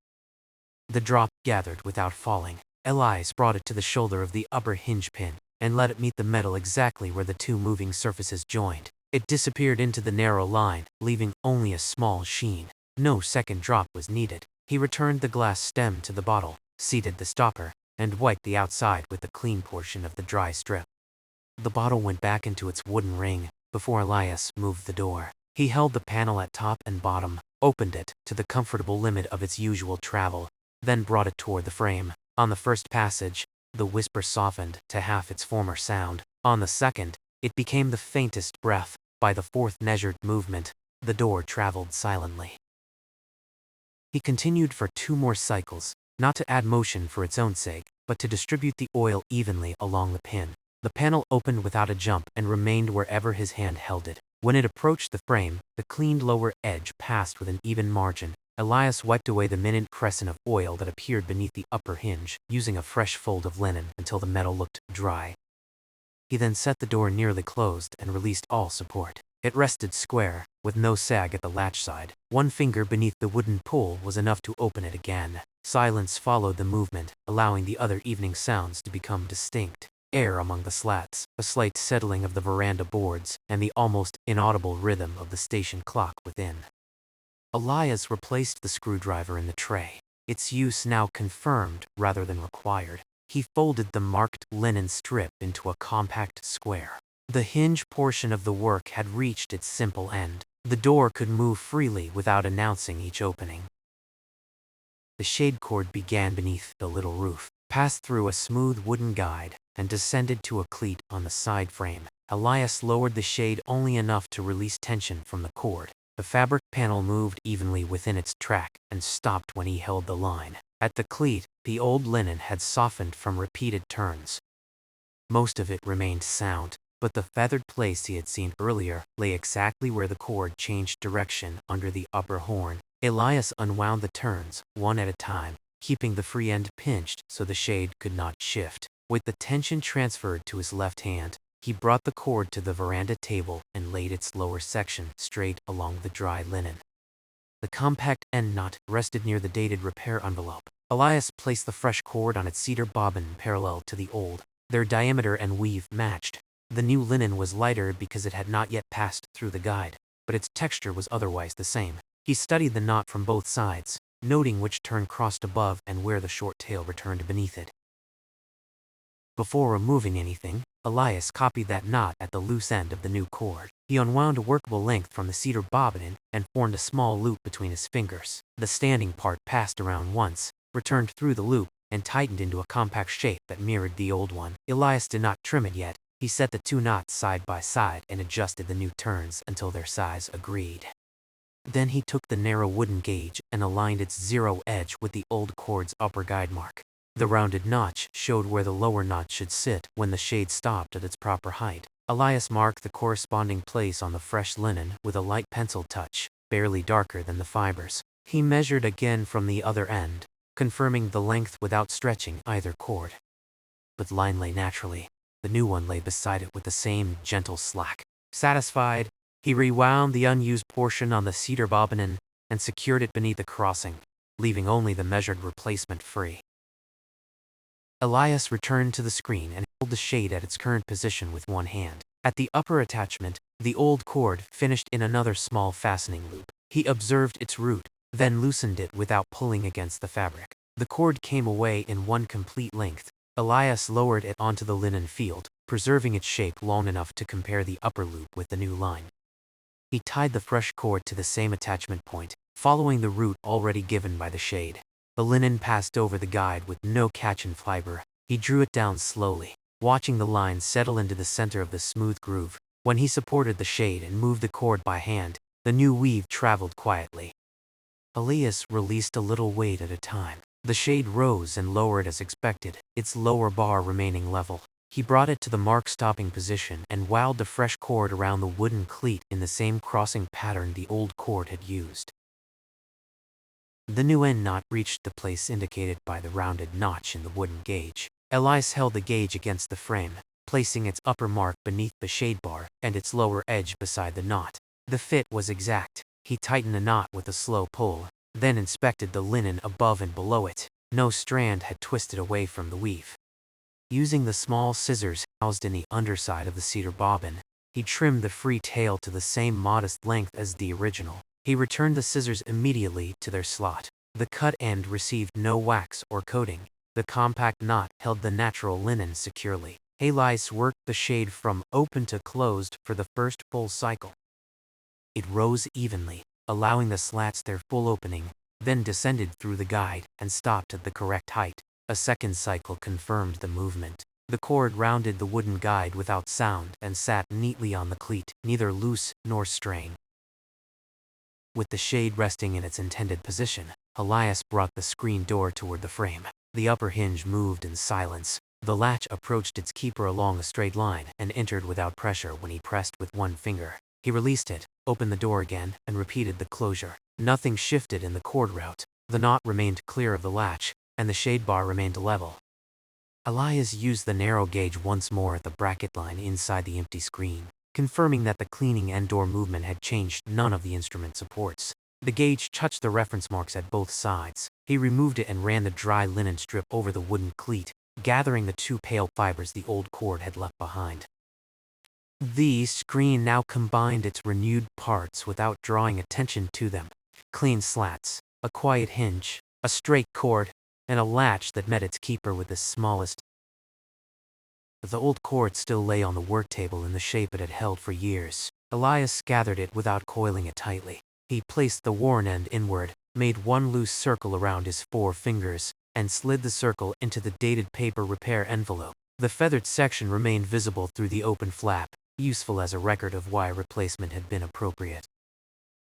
The drop gathered without falling. Elias brought it to the shoulder of the upper hinge pin and let it meet the metal exactly where the two moving surfaces joined. It disappeared into the narrow line, leaving only a small sheen. No second drop was needed. He returned the glass stem to the bottle, seated the stopper, and wiped the outside with the clean portion of the dry strip. The bottle went back into its wooden ring before Elias moved the door. He held the panel at top and bottom, opened it to the comfortable limit of its usual travel, then brought it toward the frame. On the first passage, the whisper softened to half its former sound. On the second, it became the faintest breath. By the fourth measured movement, the door traveled silently. He continued for 2 more cycles, not to add motion for its own sake, but to distribute the oil evenly along the pin. The panel opened without a jump and remained wherever his hand held it. When it approached the frame, the cleaned lower edge passed with an even margin. Elias wiped away the minute crescent of oil that appeared beneath the upper hinge, using a fresh fold of linen until the metal looked dry. He then set the door nearly closed and released all support. It rested square, with no sag at the latch side. One finger beneath the wooden pull was enough to open it again. Silence followed the movement, allowing the other evening sounds to become distinct. Air among the slats, a slight settling of the veranda boards, and the almost inaudible rhythm of the station clock within. Elias replaced the screwdriver in the tray, its use now confirmed rather than required. He folded the marked linen strip into a compact square. The hinge portion of the work had reached its simple end. The door could move freely without announcing each opening. The shade cord began beneath the little roof, passed through a smooth wooden guide, and descended to a cleat on the side frame. Elias lowered the shade only enough to release tension from the cord. The fabric panel moved evenly within its track and stopped when he held the line. At the cleat, the old linen had softened from repeated turns. Most of it remained sound, but the feathered place he had seen earlier lay exactly where the cord changed direction under the upper horn. Elias unwound the turns, one at a time, keeping the free end pinched so the shade could not shift. With the tension transferred to his left hand, he brought the cord to the veranda table and laid its lower section straight along the dry linen. The compact end knot rested near the dated repair envelope. Elias placed the fresh cord on its cedar bobbin parallel to the old. Their diameter and weave matched. The new linen was lighter because it had not yet passed through the guide, but its texture was otherwise the same. He studied the knot from both sides, noting which turn crossed above and where the short tail returned beneath it. Before removing anything, Elias copied that knot at the loose end of the new cord. He unwound a workable length from the cedar bobbin and formed a small loop between his fingers. The standing part passed around once, returned through the loop, and tightened into a compact shape that mirrored the old one. Elias did not trim it yet. He set the 2 knots side by side and adjusted the new turns until their size agreed. Then he took the narrow wooden gauge and aligned its 0 edge with the old cord's upper guide mark. The rounded notch showed where the lower knot should sit when the shade stopped at its proper height. Elias marked the corresponding place on the fresh linen with a light pencil touch. barely darker than the fibers. He measured again from the other end, confirming the length without stretching either cord. But the line lay naturally. The new one lay beside it with the same gentle slack. Satisfied, he rewound the unused portion on the cedar bobbin and secured it beneath the crossing, leaving only the measured replacement free. Elias returned to the screen and held the shade at its current position with one hand. At the upper attachment, the old cord finished in another small fastening loop. He observed its route, then loosened it without pulling against the fabric. The cord came away in one complete length. Elias lowered it onto the linen field, preserving its shape long enough to compare the upper loop with the new line. He tied the fresh cord to the same attachment point, following the route already given by the shade. The linen passed over the guide with no catch in fiber. He drew it down slowly, watching the line settle into the center of the smooth groove. When he supported the shade and moved the cord by hand, the new weave traveled quietly. Elias released a little weight at a time. The shade rose and lowered as expected, its lower bar remaining level. He brought it to the mark-stopping position and wound the fresh cord around the wooden cleat in the same crossing pattern the old cord had used. The new end knot reached the place indicated by the rounded notch in the wooden gauge. Elias held the gauge against the frame, placing its upper mark beneath the shade bar and its lower edge beside the knot. The fit was exact. He tightened the knot with a slow pull, then inspected the linen above and below it. No strand had twisted away from the weave. Using the small scissors housed in the underside of the cedar bobbin, he trimmed the free tail to the same modest length as the original. He returned the scissors immediately to their slot. The cut end received no wax or coating. The compact knot held the natural linen securely. Elias worked the shade from open to closed for the first full cycle. It rose evenly, allowing the slats their full opening, then descended through the guide and stopped at the correct height. A second cycle confirmed the movement. The cord rounded the wooden guide without sound and sat neatly on the cleat, neither loose nor strained. With the shade resting in its intended position, Elias brought the screen door toward the frame. The upper hinge moved in silence. The latch approached its keeper along a straight line and entered without pressure when he pressed with one finger. He released it, opened the door again, and repeated the closure. Nothing shifted in the cord route. The knot remained clear of the latch, and the shade bar remained level. Elias used the narrow gauge once more at the bracket line inside the empty screen, confirming that the cleaning and door movement had changed none of the instrument supports. The gauge touched the reference marks at both sides. He removed it and ran the dry linen strip over the wooden cleat, gathering the two pale fibers the old cord had left behind. The screen now combined its renewed parts without drawing attention to them. Clean slats, a quiet hinge, a straight cord, and a latch that met its keeper with the smallest. The old cord still lay on the work table in the shape it had held for years. Elias gathered it without coiling it tightly. He placed the worn end inward, made one loose circle around his 4 fingers, and slid the circle into the dated paper repair envelope. The feathered section remained visible through the open flap, useful as a record of why replacement had been appropriate.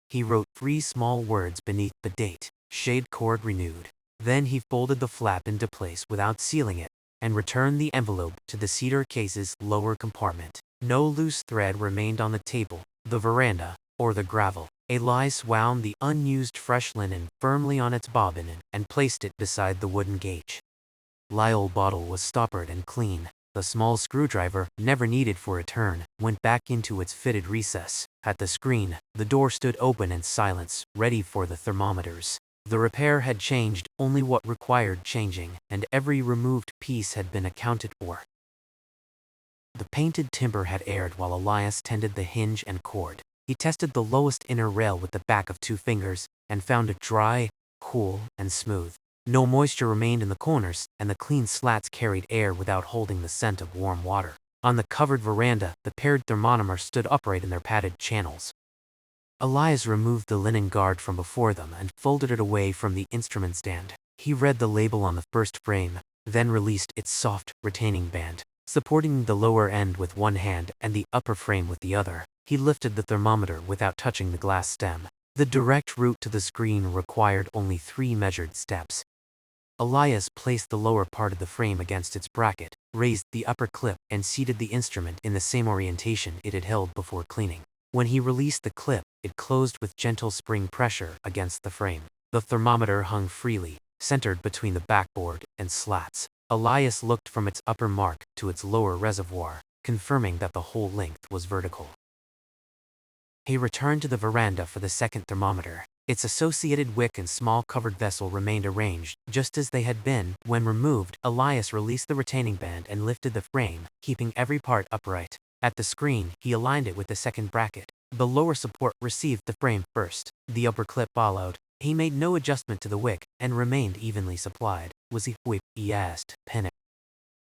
He wrote 3 small words beneath the date, "Shade cord renewed." Then he folded the flap into place without sealing it, and returned the envelope to the cedar case's lower compartment. No loose thread remained on the table, the veranda, or the gravel. Elias wound the unused fresh linen firmly on its bobbin and placed it beside the wooden gauge. Lyle bottle was stoppered and clean. The small screwdriver, never needed for a turn, went back into its fitted recess. At the screen, the door stood open in silence, ready for the thermometers. The repair had changed only what required changing, and every removed piece had been accounted for. The painted timber had aired while Elias tended the hinge and cord. He tested the lowest inner rail with the back of 2 fingers, and found it dry, cool, and smooth. No moisture remained in the corners, and the clean slats carried air without holding the scent of warm water. On the covered veranda, the paired thermometers stood upright in their padded channels. Elias removed the linen guard from before them and folded it away from the instrument stand. He read the label on the first frame, then released its soft, retaining band. Supporting the lower end with one hand and the upper frame with the other, he lifted the thermometer without touching the glass stem. The direct route to the screen required only 3 measured steps. Elias placed the lower part of the frame against its bracket, raised the upper clip, and seated the instrument in the same orientation it had held before cleaning. When he released the clip, it closed with gentle spring pressure against the frame. The thermometer hung freely, centered between the backboard and slats. Elias looked from its upper mark to its lower reservoir, confirming that the whole length was vertical. He returned to the veranda for the second thermometer. Its associated wick and small covered vessel remained arranged, just as they had been. When removed, Elias released the retaining band and lifted the frame, keeping every part upright. At the screen, he aligned it with the second bracket. The lower support received the frame first. The upper clip followed. He made no adjustment to the wick, and remained evenly supplied. Was he whip? He asked, panicked.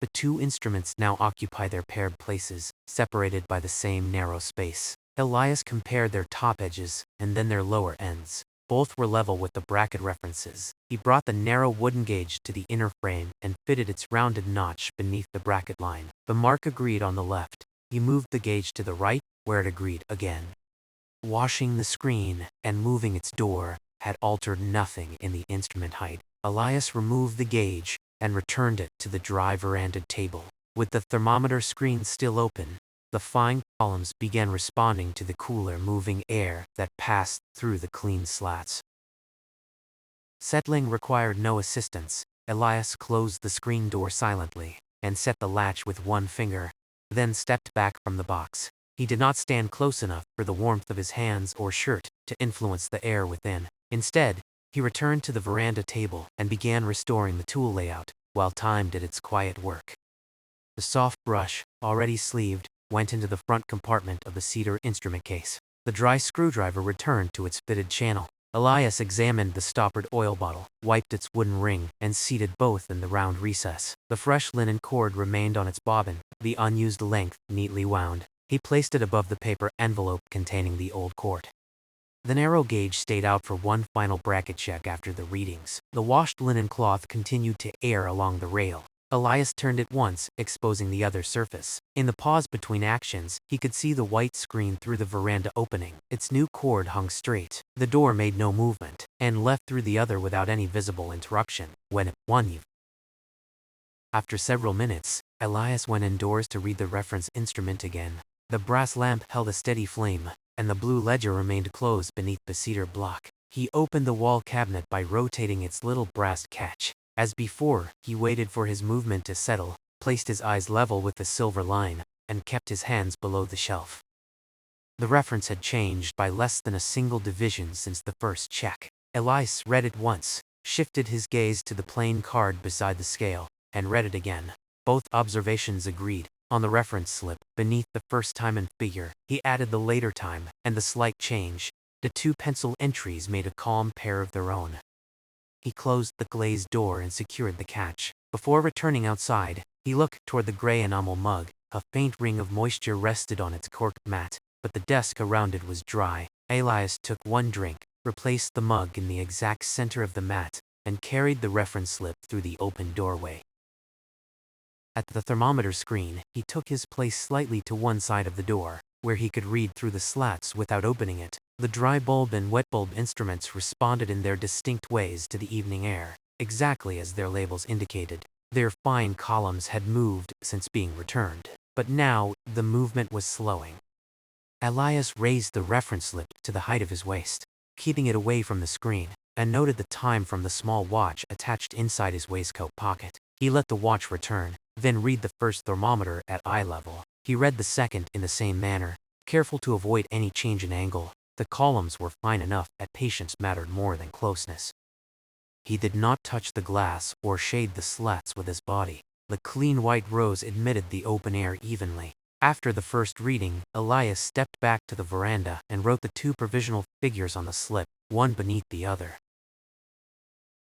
The two instruments now occupy their paired places, separated by the same narrow space. Elias compared their top edges, and then their lower ends. Both were level with the bracket references. He brought the narrow wooden gauge to the inner frame and fitted its rounded notch beneath the bracket line. The mark agreed on the left. He moved the gauge to the right, where it agreed again. Washing the screen and moving its door had altered nothing in the instrument height. Elias removed the gauge and returned it to the dry veranda table. With the thermometer screen still open, the fine columns began responding to the cooler moving air that passed through the clean slats. Settling required no assistance. Elias closed the screen door silently and set the latch with one finger, then stepped back from the box. He did not stand close enough for the warmth of his hands or shirt to influence the air within. Instead, he returned to the veranda table and began restoring the tool layout, while time did its quiet work. The soft brush, already sleeved, went into the front compartment of the cedar instrument case. The dry screwdriver returned to its fitted channel. Elias examined the stoppered oil bottle, wiped its wooden ring, and seated both in the round recess. The fresh linen cord remained on its bobbin, the unused length neatly wound. He placed it above the paper envelope containing the old cord. The narrow gauge stayed out for one final bracket check after the readings. The washed linen cloth continued to air along the rail. Elias turned it once, exposing the other surface. In the pause between actions, he could see the white screen through the veranda opening. Its new cord hung straight. The door made no movement, and left through the other without any visible interruption. When it won. After several minutes, Elias went indoors to read the reference instrument again. The brass lamp held a steady flame, and the blue ledger remained closed beneath the cedar block. He opened the wall cabinet by rotating its little brass catch. As before, he waited for his movement to settle, placed his eyes level with the silver line, and kept his hands below the shelf. The reference had changed by less than a single division since the first check. Elias read it once, shifted his gaze to the plain card beside the scale, and read it again. Both observations agreed. On the reference slip, beneath the first time and figure, he added the later time, and the slight change. The two pencil entries made a calm pair of their own. He closed the glazed door and secured the catch. Before returning outside, he looked toward the gray enamel mug. A faint ring of moisture rested on its corked mat, but the desk around it was dry. Elias took one drink, replaced the mug in the exact center of the mat, and carried the reference slip through the open doorway. At the thermometer screen, he took his place slightly to one side of the door, where he could read through the slats without opening it. The dry bulb and wet bulb instruments responded in their distinct ways to the evening air, exactly as their labels indicated. Their fine columns had moved since being returned, but now the movement was slowing. Elias raised the reference slip to the height of his waist, keeping it away from the screen, and noted the time from the small watch attached inside his waistcoat pocket. He let the watch return, then read the first thermometer at eye level. He read the second in the same manner, careful to avoid any change in angle. The columns were fine enough that patience mattered more than closeness. He did not touch the glass or shade the slats with his body. The clean white rose admitted the open air evenly. After the first reading, Elias stepped back to the veranda and wrote the two provisional figures on the slip, one beneath the other.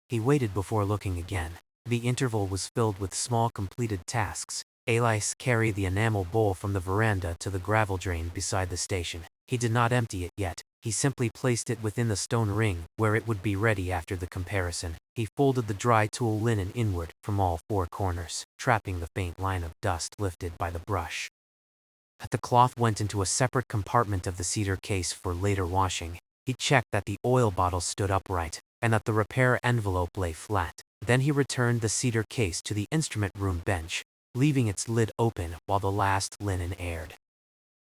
He waited before looking again. The interval was filled with small completed tasks. Elias carried the enamel bowl from the veranda to the gravel drain beside the station. He did not empty it yet. He simply placed it within the stone ring, where it would be ready after the comparison. He folded the dry tool linen inward from all four corners, trapping the faint line of dust lifted by the brush. The cloth went into a separate compartment of the cedar case for later washing. He checked that the oil bottle stood upright, and that the repair envelope lay flat. Then he returned the cedar case to the instrument room bench, leaving its lid open while the last linen aired.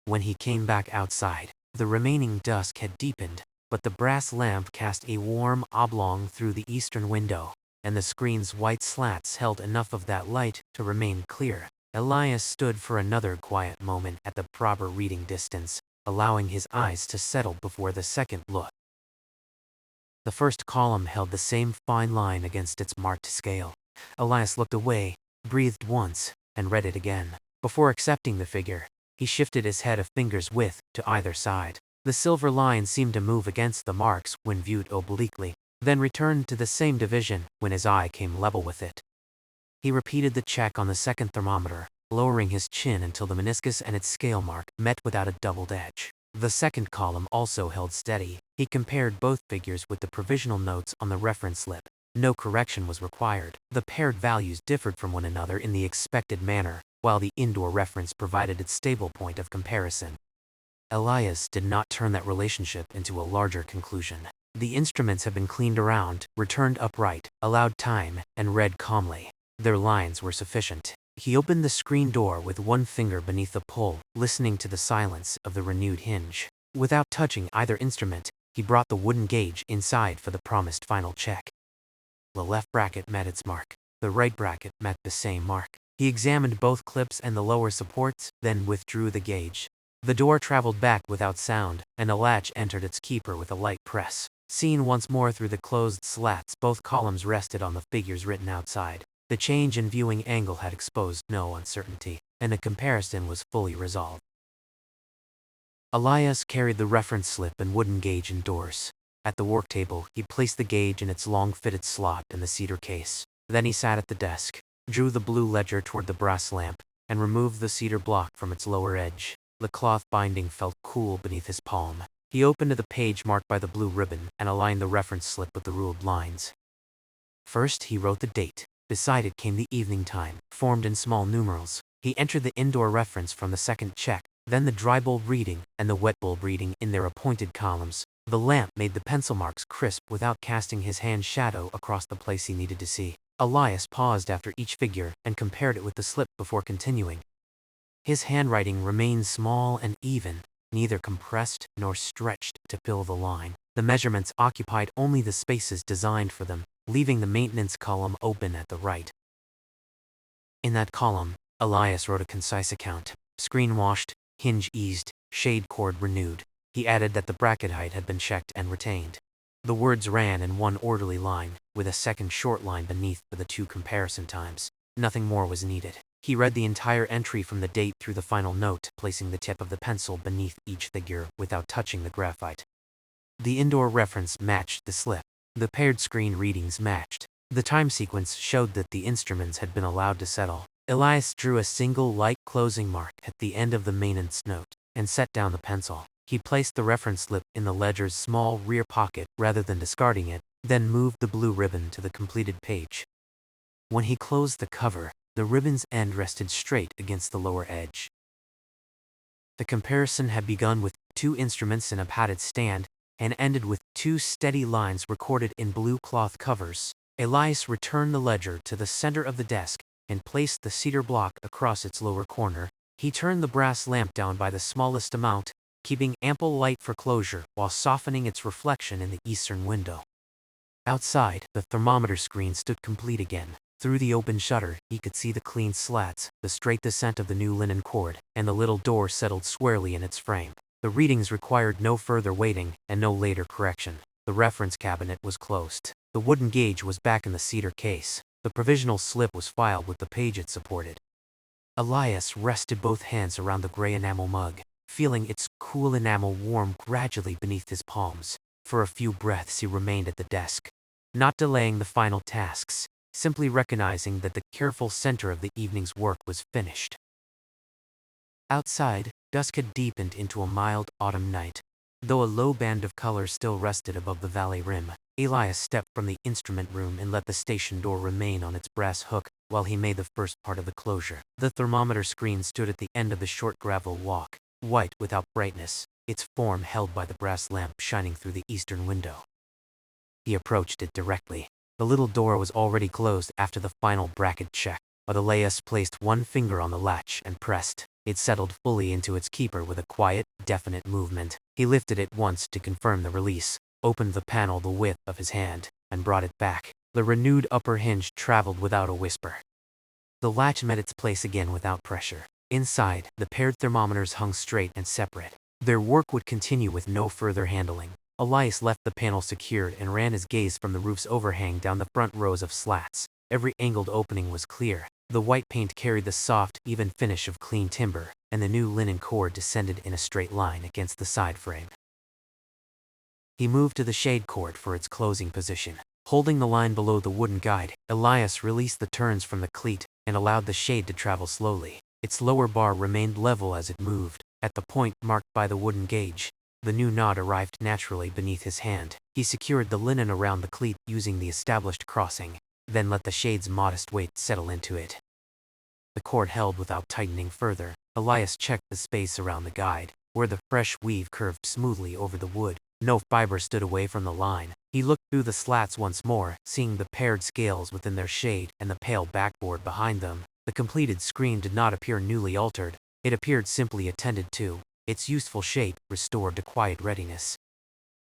When he came back outside, The remaining dusk had deepened, but the brass lamp cast a warm oblong through the eastern window, and the screen's white slats held enough of that light to remain clear. Elias stood for another quiet moment at the proper reading distance, allowing his eyes to settle before the second look. The first column held the same fine line against its marked scale. Elias looked away, breathed once, and read it again. Before accepting the figure, he shifted his head a finger's width to either side. The silver line seemed to move against the marks when viewed obliquely, then returned to the same division when his eye came level with it. He repeated the check on the second thermometer, lowering his chin until the meniscus and its scale mark met without a doubled edge. The second column also held steady. He compared both figures with the provisional notes on the reference slip. No correction was required. The paired values differed from one another in the expected manner, while the indoor reference provided its stable point of comparison. Elias did not turn that relationship into a larger conclusion. The instruments had been cleaned around, returned upright, allowed time, and read calmly. Their lines were sufficient. He opened the screen door with one finger beneath the pull, listening to the silence of the renewed hinge. Without touching either instrument, he brought the wooden gauge inside for the promised final check. The left bracket met its mark. The right bracket met the same mark. He examined both clips and the lower supports, then withdrew the gauge. The door traveled back without sound, and a latch entered its keeper with a light press. Seen once more through the closed slats, both columns rested on the figures written outside. The change in viewing angle had exposed no uncertainty, and the comparison was fully resolved. Elias carried the reference slip and wooden gauge indoors. At the work table, he placed the gauge in its long-fitted slot in the cedar case. Then he sat at the desk, drew the blue ledger toward the brass lamp, and removed the cedar block from its lower edge. The cloth binding felt cool beneath his palm. He opened the page marked by the blue ribbon and aligned the reference slip with the ruled lines. First, he wrote the date. Beside it came the evening time, formed in small numerals. He entered the indoor reference from the second check, then the dry bulb reading and the wet bulb reading in their appointed columns. The lamp made the pencil marks crisp without casting his hand's shadow across the place he needed to see. Elias paused after each figure and compared it with the slip before continuing. His handwriting remained small and even, neither compressed nor stretched to fill the line. The measurements occupied only the spaces designed for them, leaving the maintenance column open at the right. In that column, Elias wrote a concise account. Screen washed, hinge eased, shade cord renewed. He added that the bracket height had been checked and retained. The words ran in one orderly line, with a second short line beneath for the two comparison times. Nothing more was needed. He read the entire entry from the date through the final note, placing the tip of the pencil beneath each figure without touching the graphite. The indoor reference matched the slip. The paired screen readings matched. The time sequence showed that the instruments had been allowed to settle. Elias drew a single light closing mark at the end of the maintenance note and set down the pencil. He placed the reference slip in the ledger's small rear pocket rather than discarding it, then moved the blue ribbon to the completed page. When he closed the cover, the ribbon's end rested straight against the lower edge. The comparison had begun with two instruments in a padded stand and ended with two steady lines recorded in blue cloth covers. Elias returned the ledger to the center of the desk and placed the cedar block across its lower corner. He turned the brass lamp down by the smallest amount, keeping ample light for closure while softening its reflection in the eastern window. Outside, the thermometer screen stood complete again. Through the open shutter, he could see the clean slats, the straight descent of the new linen cord, and the little door settled squarely in its frame. The readings required no further waiting and no later correction. The reference cabinet was closed. The wooden gauge was back in the cedar case. The provisional slip was filed with the page it supported. Elias rested both hands around the gray enamel mug, feeling its cool enamel warm gradually beneath his palms. For a few breaths he remained at the desk, not delaying the final tasks, simply recognizing that the careful center of the evening's work was finished. Outside, dusk had deepened into a mild autumn night. Though a low band of color still rested above the valley rim, Elias stepped from the instrument room and let the station door remain on its brass hook while he made the first part of the closure. The thermometer screen stood at the end of the short gravel walk, white without brightness, its form held by the brass lamp shining through the eastern window. He approached it directly. The little door was already closed after the final bracket check, but Elias placed one finger on the latch and pressed. It settled fully into its keeper with a quiet, definite movement. He lifted it once to confirm the release, opened the panel the width of his hand, and brought it back. The renewed upper hinge traveled without a whisper. The latch met its place again without pressure. Inside, the paired thermometers hung straight and separate. Their work would continue with no further handling. Elias left the panel secured and ran his gaze from the roof's overhang down the front rows of slats. Every angled opening was clear. The white paint carried the soft, even finish of clean timber, and the new linen cord descended in a straight line against the side frame. He moved to the shade cord for its closing position. Holding the line below the wooden guide, Elias released the turns from the cleat and allowed the shade to travel slowly. Its lower bar remained level as it moved. At the point marked by the wooden gauge, the new knot arrived naturally beneath his hand. He secured the linen around the cleat using the established crossing, then let the shade's modest weight settle into it. The cord held without tightening further. Elias checked the space around the guide, where the fresh weave curved smoothly over the wood. No fiber stood away from the line. He looked through the slats once more, seeing the paired scales within their shade and the pale backboard behind them. The completed screen did not appear newly altered. It appeared simply attended to, its useful shape restored to quiet readiness.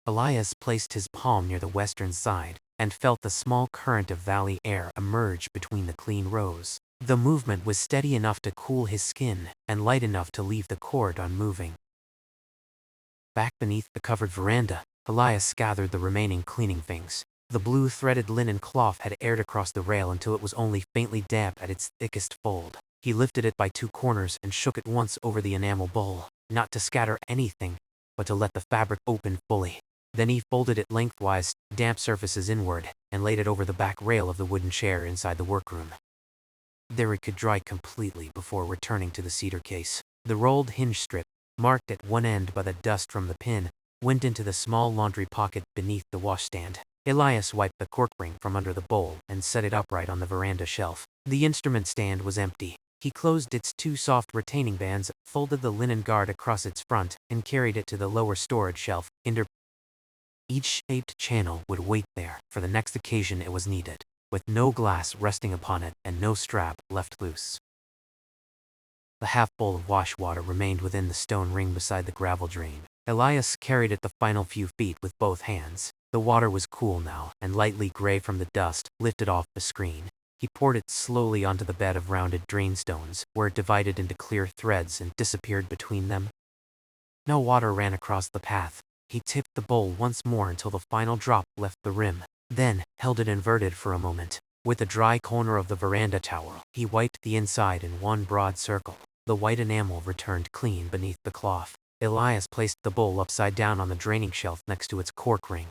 Elias placed his palm near the western side and felt the small current of valley air emerge between the clean rows. The movement was steady enough to cool his skin and light enough to leave the cord unmoving. Back beneath the covered veranda, Elias gathered the remaining cleaning things. The blue threaded linen cloth had aired across the rail until it was only faintly damp at its thickest fold. He lifted it by two corners and shook it once over the enamel bowl, not to scatter anything, but to let the fabric open fully. Then he folded it lengthwise, damp surfaces inward, and laid it over the back rail of the wooden chair inside the workroom. There it could dry completely before returning to the cedar case. The rolled hinge strip, marked at one end by the dust from the pin, went into the small laundry pocket beneath the washstand. Elias wiped the cork ring from under the bowl and set it upright on the veranda shelf. The instrument stand was empty. He closed its two soft retaining bands, folded the linen guard across its front, and carried it to the lower storage shelf. Each shaped channel would wait there for the next occasion it was needed, with no glass resting upon it and no strap left loose. The half bowl of wash water remained within the stone ring beside the gravel drain. Elias carried it the final few feet with both hands. The water was cool now, and lightly gray from the dust lifted off the screen. He poured it slowly onto the bed of rounded drain stones, where it divided into clear threads and disappeared between them. No water ran across the path. He tipped the bowl once more until the final drop left the rim, then held it inverted for a moment. With the dry corner of the veranda towel, he wiped the inside in one broad circle. The white enamel returned clean beneath the cloth. Elias placed the bowl upside down on the draining shelf next to its cork ring.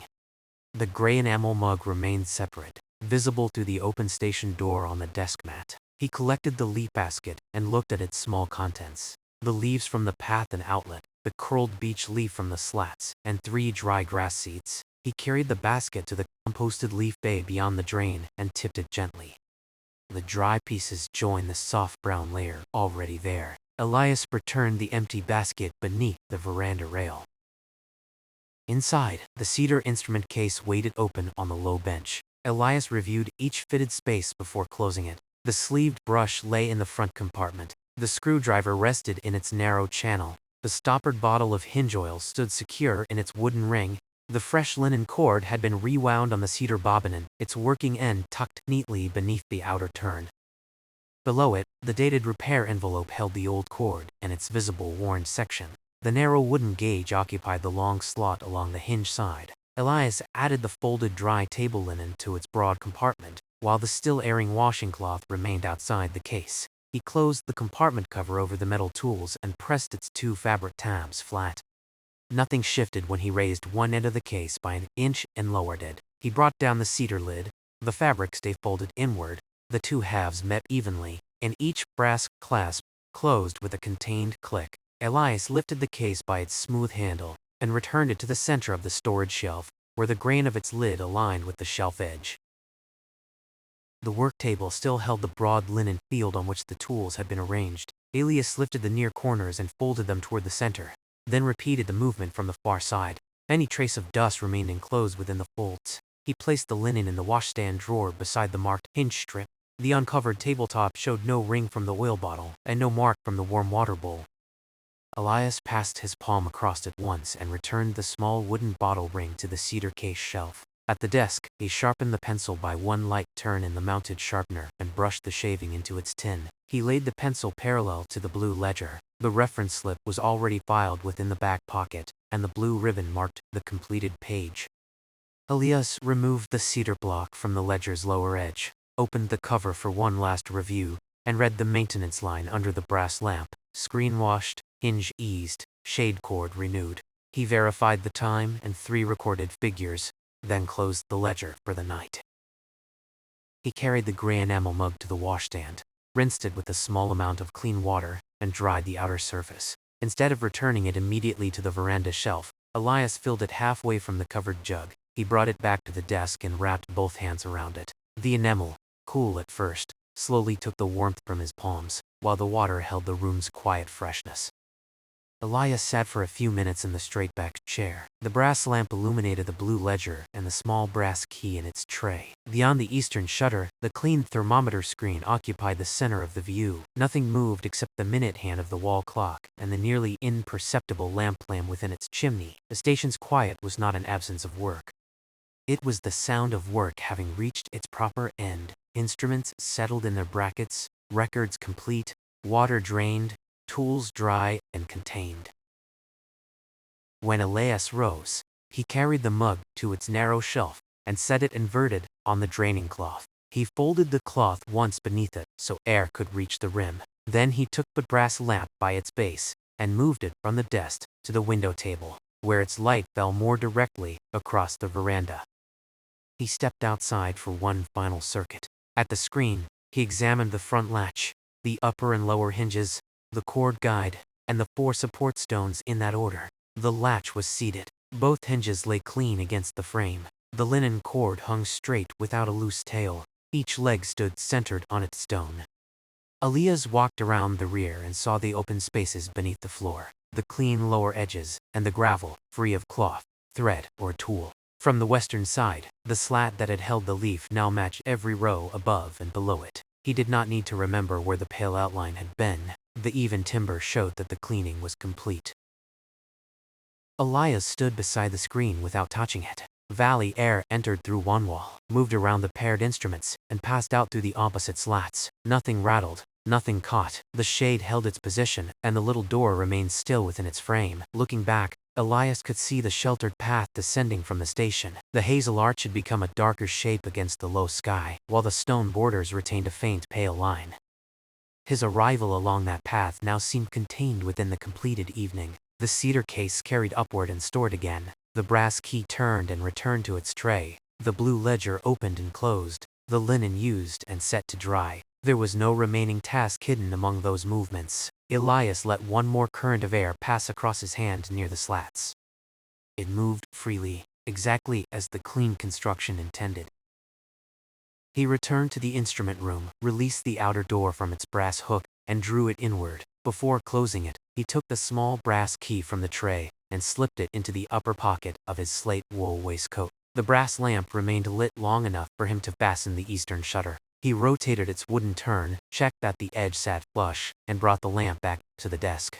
The gray enamel mug remained separate, visible through the open station door on the desk mat. He collected the leaf basket and looked at its small contents. The leaves from the path and outlet, the curled beech leaf from the slats, and 3 dry grass seeds. He carried the basket to the composted leaf bay beyond the drain and tipped it gently. The dry pieces joined the soft brown layer already there. Elias returned the empty basket beneath the veranda rail. Inside, the cedar instrument case waited open on the low bench. Elias reviewed each fitted space before closing it. The sleeved brush lay in the front compartment. The screwdriver rested in its narrow channel. The stoppered bottle of hinge oil stood secure in its wooden ring. The fresh linen cord had been rewound on the cedar bobbin, its working end tucked neatly beneath the outer turn. Below it, the dated repair envelope held the old cord and its visible worn section. The narrow wooden gauge occupied the long slot along the hinge side. Elias added the folded dry table linen to its broad compartment, while the still airing washing cloth remained outside the case. He closed the compartment cover over the metal tools and pressed its 2 fabric tabs flat. Nothing shifted when he raised one end of the case by an inch and lowered it. He brought down the cedar lid. The fabric stayed folded inward. The 2 halves met evenly, and each brass clasp closed with a contained click. Elias lifted the case by its smooth handle and returned it to the center of the storage shelf, where the grain of its lid aligned with the shelf edge. The work table still held the broad linen field on which the tools had been arranged. Elias lifted the near corners and folded them toward the center, then repeated the movement from the far side. Any trace of dust remained enclosed within the folds. He placed the linen in the washstand drawer beside the marked hinge strip. The uncovered tabletop showed no ring from the oil bottle, and no mark from the warm water bowl. Elias passed his palm across it once and returned the small wooden bottle ring to the cedar case shelf. At the desk, he sharpened the pencil by one light turn in the mounted sharpener and brushed the shaving into its tin. He laid the pencil parallel to the blue ledger. The reference slip was already filed within the back pocket, and the blue ribbon marked the completed page. Elias removed the cedar block from the ledger's lower edge, opened the cover for one last review, and read the maintenance line under the brass lamp. Screen washed, hinge eased, shade cord renewed. He verified the time and 3 recorded figures, then closed the ledger for the night. He carried the gray enamel mug to the washstand, rinsed it with a small amount of clean water, and dried the outer surface. Instead of returning it immediately to the veranda shelf, Elias filled it halfway from the covered jug. He brought it back to the desk and wrapped both hands around it. The enamel, cool at first, slowly took the warmth from his palms, while the water held the room's quiet freshness. Elias sat for a few minutes in the straight-backed chair. The brass lamp illuminated the blue ledger and the small brass key in its tray. Beyond the eastern shutter, the clean thermometer screen occupied the center of the view. Nothing moved except the minute hand of the wall clock and the nearly imperceptible lamp flame within its chimney. The station's quiet was not an absence of work. It was the sound of work having reached its proper end. Instruments settled in their brackets, records complete, water drained, tools dry and contained. When Elias rose, he carried the mug to its narrow shelf and set it inverted on the draining cloth. He folded the cloth once beneath it so air could reach the rim. Then he took the brass lamp by its base and moved it from the desk to the window table, where its light fell more directly across the veranda. He stepped outside for one final circuit. At the screen, he examined the front latch, the upper and lower hinges, the cord guide, and the 4 support stones in that order. The latch was seated. Both hinges lay clean against the frame. The linen cord hung straight without a loose tail. Each leg stood centered on its stone. Elias walked around the rear and saw the open spaces beneath the floor, the clean lower edges, and the gravel, free of cloth, thread, or tool. From the western side, the slat that had held the leaf now matched every row above and below it. He did not need to remember where the pale outline had been. The even timber showed that the cleaning was complete. Elias stood beside the screen without touching it. Valley air entered through one wall, moved around the paired instruments, and passed out through the opposite slats. Nothing rattled, nothing caught. The shade held its position, and the little door remained still within its frame. Looking back, Elias could see the sheltered path descending from the station. The hazel arch had become a darker shape against the low sky, while the stone borders retained a faint pale line. His arrival along that path now seemed contained within the completed evening. The cedar case carried upward and stored again. The brass key turned and returned to its tray. The blue ledger opened and closed. The linen used and set to dry. There was no remaining task hidden among those movements. Elias let one more current of air pass across his hand near the slats. It moved freely, exactly as the clean construction intended. He returned to the instrument room, released the outer door from its brass hook, and drew it inward. Before closing it, he took the small brass key from the tray and slipped it into the upper pocket of his slate wool waistcoat. The brass lamp remained lit long enough for him to fasten the eastern shutter. He rotated its wooden turn, checked that the edge sat flush, and brought the lamp back to the desk.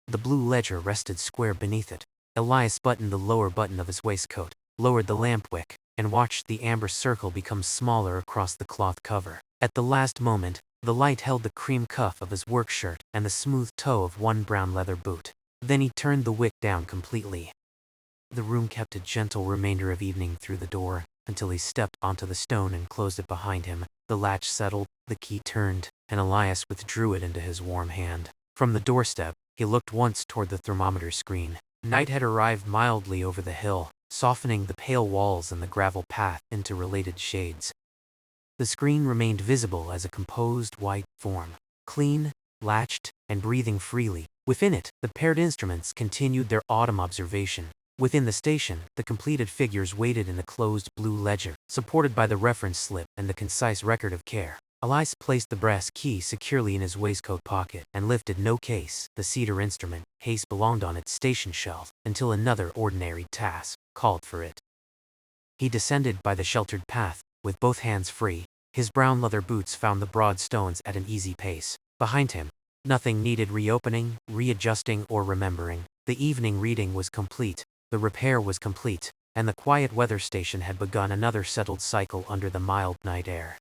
The blue ledger rested square beneath it. Elias buttoned the lower button of his waistcoat, lowered the lamp wick, and watched the amber circle become smaller across the cloth cover. At the last moment, the light held the cream cuff of his work shirt and the smooth toe of one brown leather boot. Then he turned the wick down completely. The room kept a gentle remainder of evening through the door, until he stepped onto the stone and closed it behind him. The latch settled, the key turned, and Elias withdrew it into his warm hand. From the doorstep, he looked once toward the thermometer screen. Night had arrived mildly over the hill, softening the pale walls and the gravel path into related shades. The screen remained visible as a composed white form, clean, latched, and breathing freely. Within it, the paired instruments continued their autumn observation. Within the station, the completed figures waited in the closed blue ledger, supported by the reference slip and the concise record of care. Elias placed the brass key securely in his waistcoat pocket and lifted no case, the cedar instrument, case belonged on its station shelf, until another ordinary task called for it. He descended by the sheltered path, with both hands free, His brown leather boots found the broad stones at an easy pace. Behind him, nothing needed reopening, readjusting, or remembering. The evening reading was complete, the repair was complete, and the quiet weather station had begun another settled cycle under the mild night air.